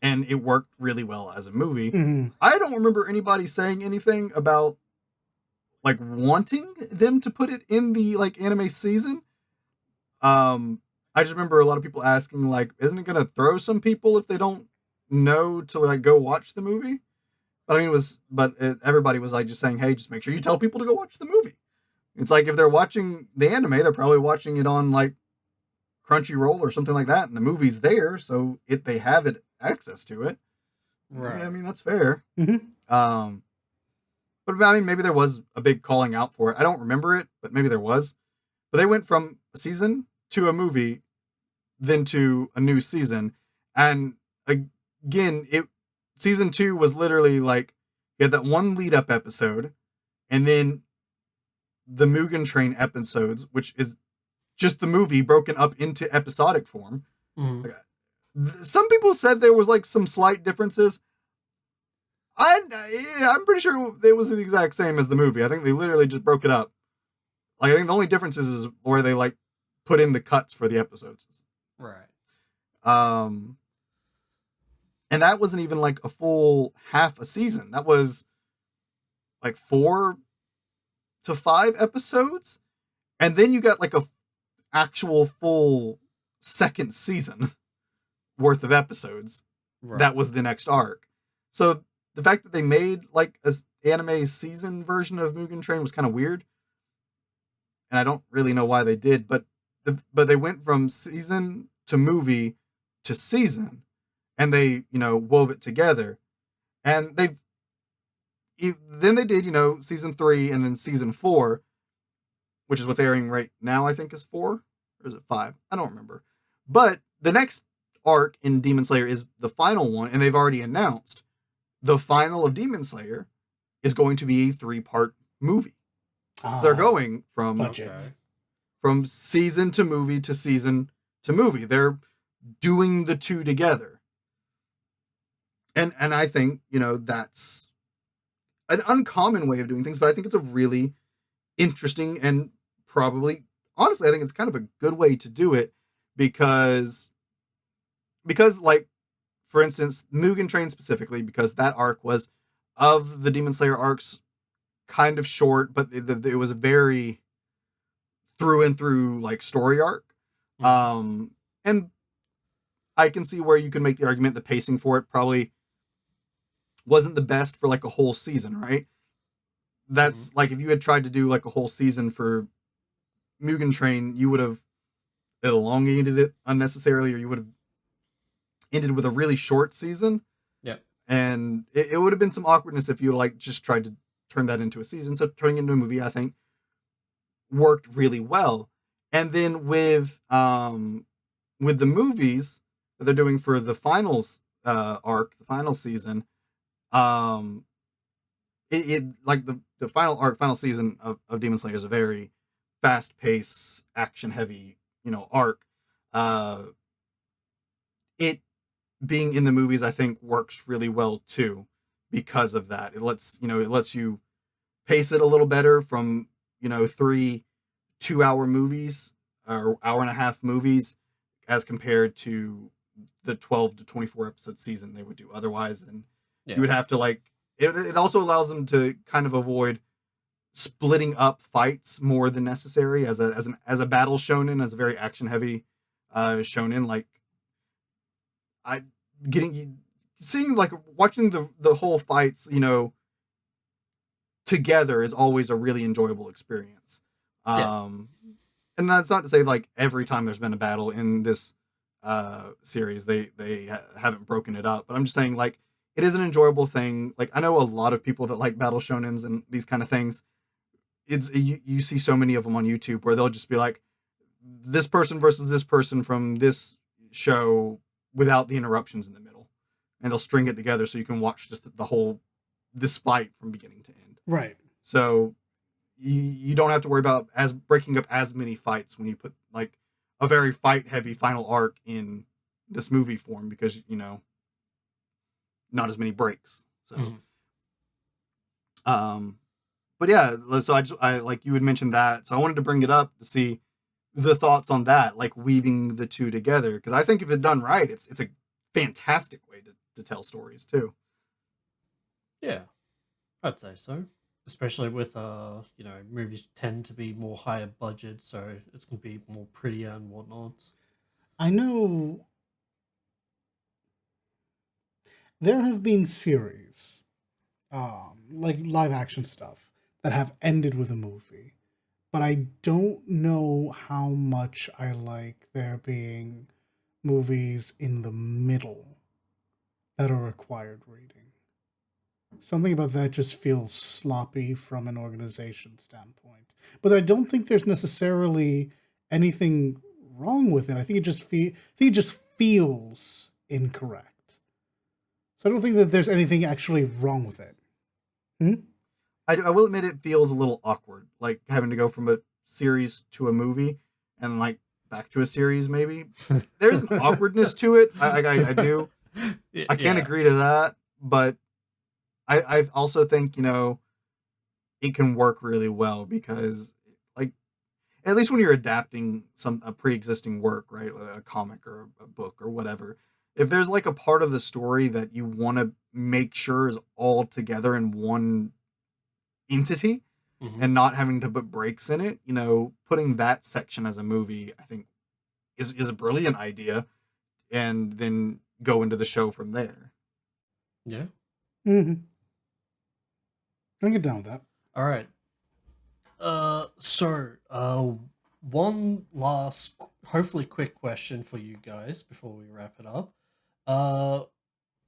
and it worked really well as a movie. Mm-hmm. I don't remember anybody saying anything about like wanting them to put it in the like anime season. I just remember a lot of people asking like, isn't it going to throw some people if they don't know to like go watch the movie? But I mean, everybody was like just saying, hey, just make sure you tell people to go watch the movie. It's like if they're watching the anime, they're probably watching it on like Crunchyroll or something like that, and the movie's there, so they have access to it. Right. Yeah, I mean, that's fair. Mm-hmm. But I mean, maybe there was a big calling out for it. I don't remember it, but maybe there was. But they went from a season to a movie, then to a new season, and again, season 2 was literally like you had that one lead up episode, and then the Mugen Train episodes, which is just the movie broken up into episodic form. Mm-hmm. Some people said there was like some slight differences. I'm pretty sure it was the exact same as the movie. I think they literally just broke it up. Like, I think the only difference is where they like put in the cuts for the episodes. Right. And that wasn't even like a full half a season. That was like 4 to 5 episodes. And then you got like a actual full second season worth of episodes. Right. That was the next arc. So the fact that they made like an anime season version of Mugen Train was kind of weird. And I don't really know why they did, but they went from season to movie to season, and they, wove it together. And then they did, season 3 and then season 4, which is what's airing right now, I think is 4, or is it 5? I don't remember. But the next arc in Demon Slayer is the final one, and they've already announced the final of Demon Slayer is going to be a 3-part movie. They're going from budget. From season to movie to season to movie. They're doing the 2 together. And I think, that's an uncommon way of doing things, but I think it's a really interesting and probably, honestly, I think it's kind of a good way to do it because like, for instance, Mugen Train specifically, because that arc was of the Demon Slayer arcs, kind of short, but it was a very through and through like story arc. And I can see where you can make the argument the pacing for it probably wasn't the best for like a whole season, right? That's like if you had tried to do like a whole season for Mugen Train, you would have elongated it unnecessarily, or you would have ended with a really short season. Yep. And it would have been some awkwardness if you like just tried to turn that into a season. So turning into a movie, I think, worked really well. And then with the movies that they're doing for the finals arc, the final season, it like the final arc, final season of Demon Slayer is a very fast paced, action heavy, arc. It being in the movies, I think, works really well too because of that. It lets you pace it a little better from 3 2-hour movies or hour and a half movies as compared to the 12 to 24 episode season they would do otherwise. And you would have to like it also allows them to kind of avoid splitting up fights more than necessary as a battle shonen, as a very action heavy shonen. Like seeing like watching the whole fights together is always a really enjoyable experience. And that's not to say like every time there's been a battle in this series they haven't broken it up, but I'm just saying like it is an enjoyable thing. Like I know a lot of people that like battle shonens and these kind of things. You see so many of them on YouTube where they'll just be like this person versus this person from this show without the interruptions in the middle, and they'll string it together so you can watch just this fight from beginning to end. Right. So you don't have to worry about breaking up as many fights when you put like a very fight heavy final arc in this movie form, because not as many breaks. So but yeah, so I like you had mentioned that, so I wanted to bring it up to see the thoughts on that, like weaving the two together, because I think if it's done right, it's a fantastic way to tell stories too. Yeah, I'd say so. Especially with movies tend to be more higher budget, so it's gonna be more prettier and whatnot. I know there have been series, like live action stuff, that have ended with a movie, but I don't know how much I like there being movies in the middle that are required reading. Something about that just feels sloppy from an organization standpoint. But I don't think there's necessarily anything wrong with it. I think it just feels incorrect. So I don't think that there's anything actually wrong with it. I will admit it feels a little awkward, like having to go from a series to a movie and like back to a series. Maybe there's an awkwardness to it. I do. I can't agree to that, but I also think it can work really well because like at least when you're adapting a pre-existing work, right, a comic or a book or whatever, if there's like a part of the story that you want to make sure is all together in one entity and not having to put breaks in it, putting that section as a movie, I think is a brilliant idea, and then go into the show from there. Yeah. I get down with that. All right. One last, hopefully quick question for you guys before we wrap it up.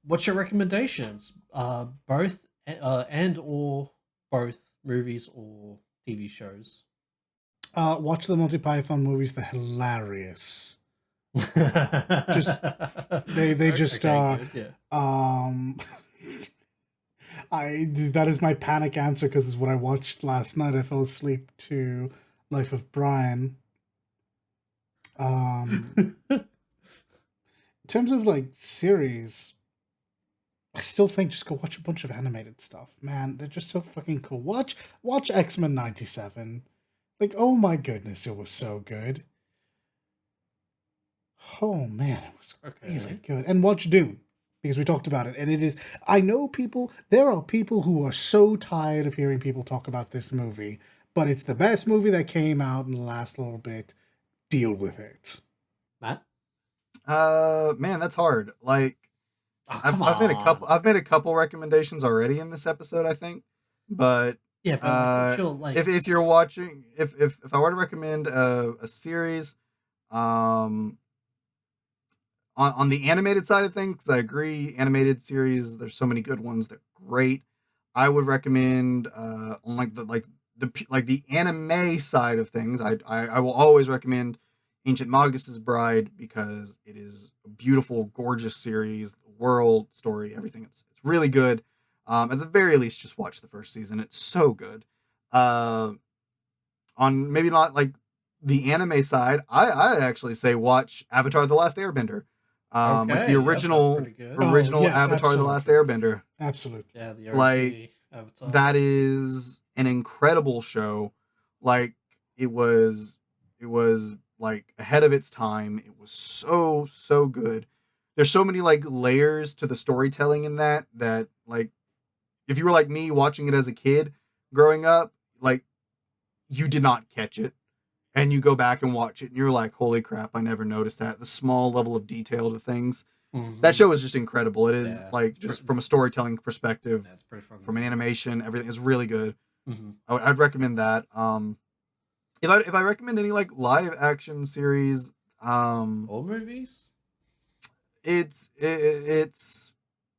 What's your recommendations? Both and or both movies or TV shows? Watch the Monty Python movies. They're hilarious. They just are. Good, yeah. That is my panic answer because it's what I watched last night. I fell asleep to Life of Brian. In terms of like series, I still think just go watch a bunch of animated stuff. Man, they're just so fucking cool. Watch X-Men 97. Like, oh my goodness, it was so good. Oh man, it was really good. And watch Dune. because we talked about it, and it is. I know people. There are people who are so tired of hearing people talk about this movie, but it's the best movie that came out in the last little bit. Deal with it. Matt? Man, that's hard. Like, Oh, I've come I've made a on. couple I've made a couple recommendations already in this episode, I think. But Yeah, but like, what's your like? if you're watching, if I were to recommend a series, um, on the animated side of things, 'cause I agree, animated series, there's so many good ones. They're great. I would recommend on like the anime side of things. I will always recommend Ancient Magus's Bride because it is a beautiful, gorgeous series. The world, story, everything. It's really good. At the very least, just watch the first season. It's so good. Uh, on maybe not like the anime side, I actually say watch Avatar: The Last Airbender. Like the Okay, yep, that's pretty good. Oh, original yes, Avatar: The Last absolutely. Airbender. Absolutely. Yeah, the Like OG Avatar. that is an incredible show. Like it was like ahead of its time. It was so good. There's so many like layers to the storytelling in that like if you were like me watching it as a kid growing up, like you did not catch it. And you go back and watch it and you're like, holy crap, I never noticed that. The small level of detail to things. That Mm-hmm. show is just incredible. It is Yeah, like it's just pretty. from a storytelling perspective, Yeah, it's pretty fucking from an good. animation, everything is really good. Mm-hmm. I'd recommend that. If I recommend any like live action series, All movies. it's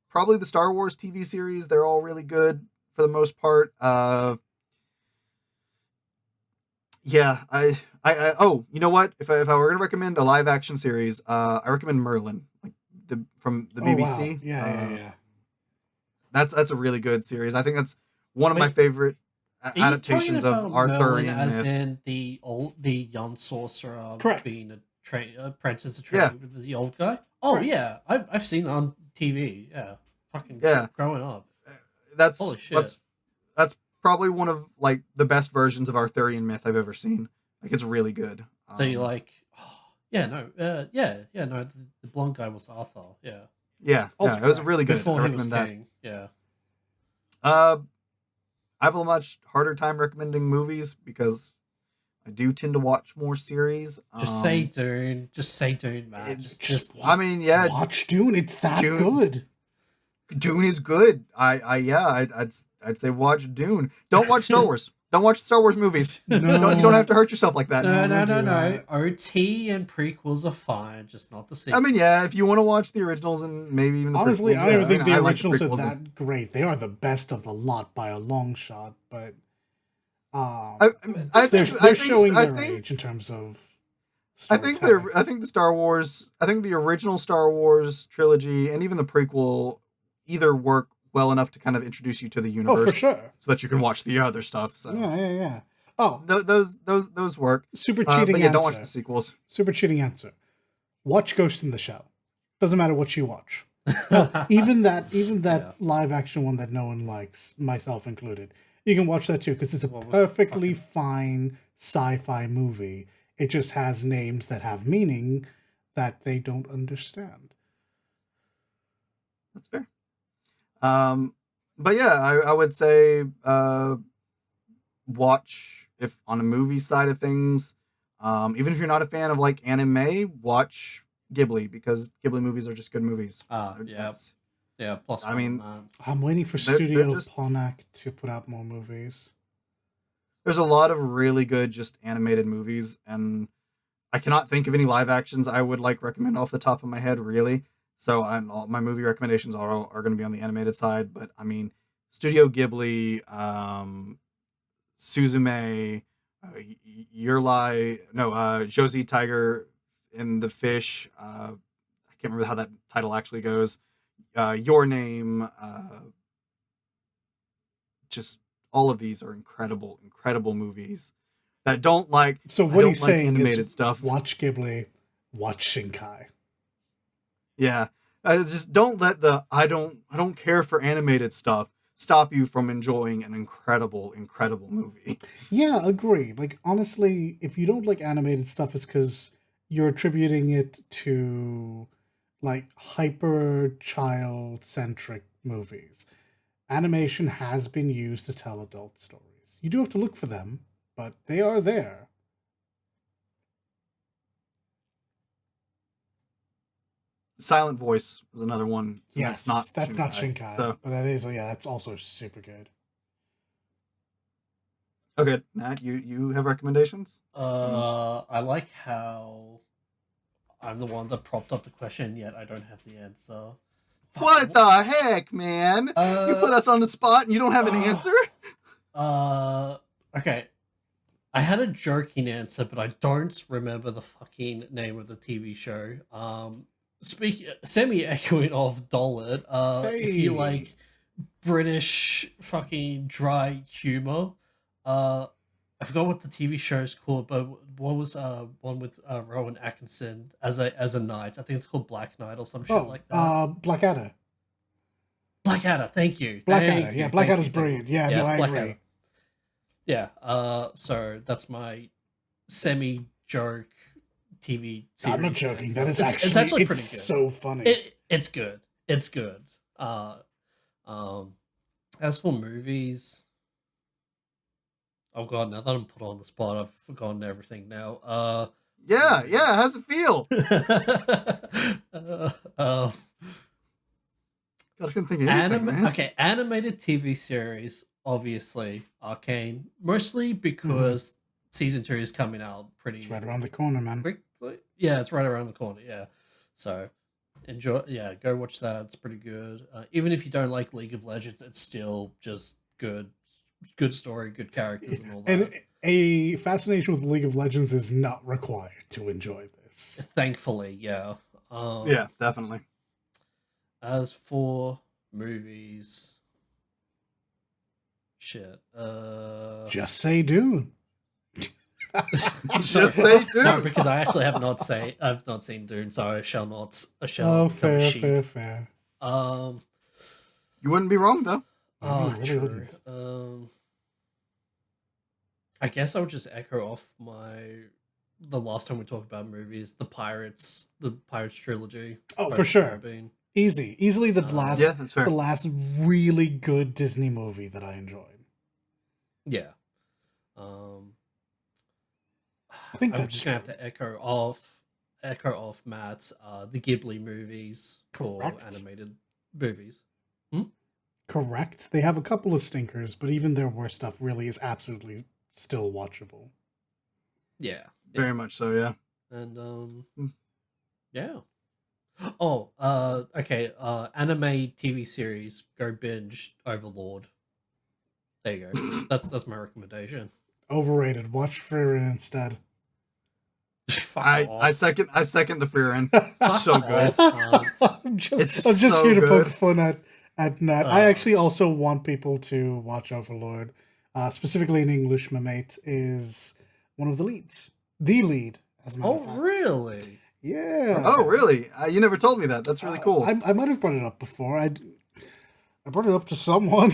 probably the Star Wars TV series. They're all really good for the most part. Yeah, oh, you know what? If I were gonna recommend a live action series, I recommend Merlin, like the from the Oh wow. BBC. Yeah. That's a really good series. I think that's one of my Wait, favorite are you talking adaptations of about Merlin Arthurian as myth. in the young sorcerer Correct. being a apprentice to Yeah, training with the old guy? Oh Correct. yeah, I've seen it on TV. Yeah, fucking yeah. growing up. That's Holy shit! that's probably one of like the best versions of Arthurian myth I've ever seen. Like it's really good. So you like? Oh, yeah, no, yeah, no. The blonde guy was Arthur. Yeah, Also It was correct. really good. I before he was recommend that. king. Yeah. Uh, I have a much harder time recommending movies because I do tend to watch more series. Just say Dune. Just say Dune, Matt. It, Just I mean, yeah, watch Dune. It's that Dune. good. Dune is good. I'd say watch Dune. Don't watch Star Wars. Don't watch Star Wars movies. You don't have No. to hurt yourself like that. No, Don't no, no, do no. that. OT and prequels are fine, just not the I mean, sequels. yeah, if you want to watch the originals and maybe even the Honestly, prequels, I don't yeah. even I mean, think the I like the originals are prequels. that great. They are the best of the lot by a long shot, but I, I they're think they're I think showing I their think age in terms of I think storytelling. the Star Wars, I think the original Star Wars trilogy and even the prequel either work well enough to kind of introduce you to the Oh, for universe sure. so that you can watch the other stuff. So Yeah. Oh, those work. super But cheating yeah, don't watch the answer. sequels. Super cheating answer. Watch Ghost in the Shell. Doesn't matter what you watch. Hell, even that Yeah. live action one that no one likes, myself included. You can watch that too because it's a What was perfectly fucking fine sci-fi movie. It just has names that have meaning that they don't understand. That's fair. But yeah, I would say watch if on a movie side of things. Even if you're not a fan of like anime, watch Ghibli because Ghibli movies are just good movies. yeah. That's Yeah, plus I one on mean that. I'm waiting for they're Studio just Ponak to put out more movies. there's a lot of really good just animated movies and I cannot think of any live actions I would like recommend off the top of my head really. So all my movie recommendations are going to be on the animated side, but I mean Studio Ghibli, Suzume, Josie Tiger and the Fish. I can't remember how that title actually goes. Your Name. Just all of these are incredible, incredible movies that don't like. So I what don't he's like saying is animated stuff. watch Ghibli, watch Shinkai. Yeah, just don't let the I don't care for animated stuff stop you from enjoying an incredible, incredible movie. Yeah, agree. Like honestly, if you don't like animated stuff, it's because you're attributing it to like hyper child centric movies. Animation has been used to tell adult stories. You do have to look for them, but they are there. Silent Voice was another one. Yes, that's not Shinkai, So but that is, yeah, that's also super good. okay, Nat, you have recommendations? I like how I'm the one that propped up the question, yet I don't have the answer. What the heck, man? You put us on the spot and you don't have an answer? Okay. I had a joking answer, but I don't remember the fucking name of the TV show. Semi-echoing of Dollard, if you Hey. like British fucking dry humor, I forgot what the TV show is called, but what was one with Rowan Atkinson as a knight? I think it's called Black Knight or some shit like that. Blackadder. Blackadder, thank you. Blackadder, yeah, Blackadder's thank you. brilliant. Yeah, Yes, no, I Blackadder. agree. Yeah, so that's my semi-joke TV series. I'm not joking. That is it's actually pretty good. so funny. It's good. It's good. As for movies, oh god, now that I'm put on the spot, I've forgotten everything now. Yeah, how's it feel? God, I couldn't think of anything, man. Okay, animated TV series, obviously, Arcane, mostly because season 2 is coming out pretty. It's right around the corner, man. Quickly. Yeah, it's right around the corner. Yeah, so enjoy. Yeah, go watch that. It's pretty good. Even if you don't like League of Legends, it's still just good. Good story, good characters, and all that. And a fascination with League of Legends is not required to enjoy this. Thankfully, yeah. Yeah, definitely. As for movies, shit. Just say Dune. Just say Dune. No, because I actually have not seen Dune, so I shall not. Oh, fair. You wouldn't be wrong though. Oh, really true. wouldn't. I guess I would just echo off the last time we talked about movies, the Pirates trilogy. Oh, for sure. Easily the last, yeah, that's fair. The last really good Disney movie that I enjoyed. Yeah. I think I'm just gonna have to echo off Matt. The Ghibli movies for Correct. animated movies. Correct. They have a couple of stinkers, but even their worst stuff really is absolutely still watchable. Yeah. Very much so, yeah. And yeah. Oh, okay. Anime TV series. Go binge Overlord. There you go. That's my recommendation. Overrated. Watch Frieren instead. I second the Frieren. So good. I'm just here to poke fun at Nat. I actually also want people to watch Overlord. Specifically in English, my mate is one of the leads. The lead, as a matter of fact. Really? Yeah. Oh, really? You never told me that. That's really cool. I might have brought it up before. I brought it up to someone.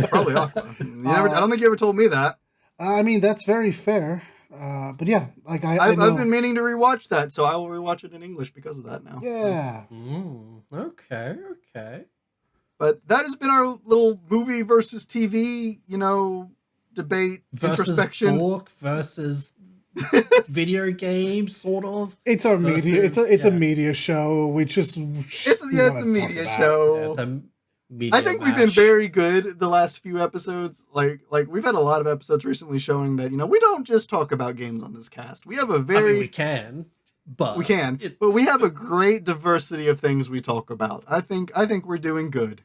Probably awkward. I don't think you ever told me that. I mean, that's very fair. But yeah, like I've been meaning to rewatch that, so I will rewatch it in English because of that now. Yeah. Okay. But that has been our little movie versus TV, debate, introspection. Book versus video games, sort of. It's our media. It's a media show. We just it's a media show. Yeah, it's a media I think we've been very good the last few episodes. Like we've had a lot of episodes recently showing that we don't just talk about games on this cast. We have a we can, but we have a great diversity of things we talk about. I think we're doing good.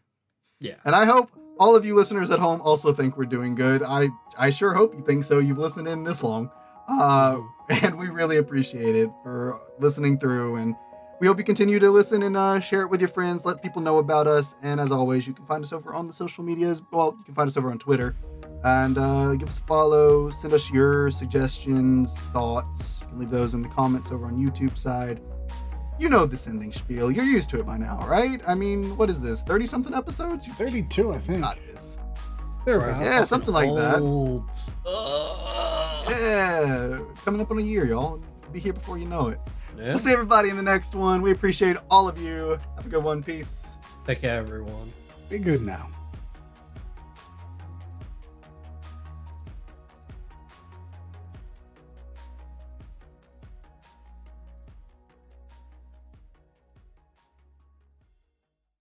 Yeah, and I hope all of you listeners at home also think we're doing good. I sure hope you think so. You've listened in this long, and we really appreciate it for listening through. And we hope you continue to listen and share it with your friends. Let people know about us. And as always, you can find us over on the social medias. Well, you can find us over on Twitter. And give us a follow. Send us your suggestions, thoughts. You can leave those in the comments over on YouTube side. You know this ending spiel. You're used to it by now, right? I mean, what is this? 30-something episodes? 32, I think. Got this. Yeah, something like that. Old. Yeah, coming up on a year, y'all. Be here before you know it. Yeah. We'll see everybody in the next one. We appreciate all of you. Have a good one. Peace. Take care, everyone. Be good now.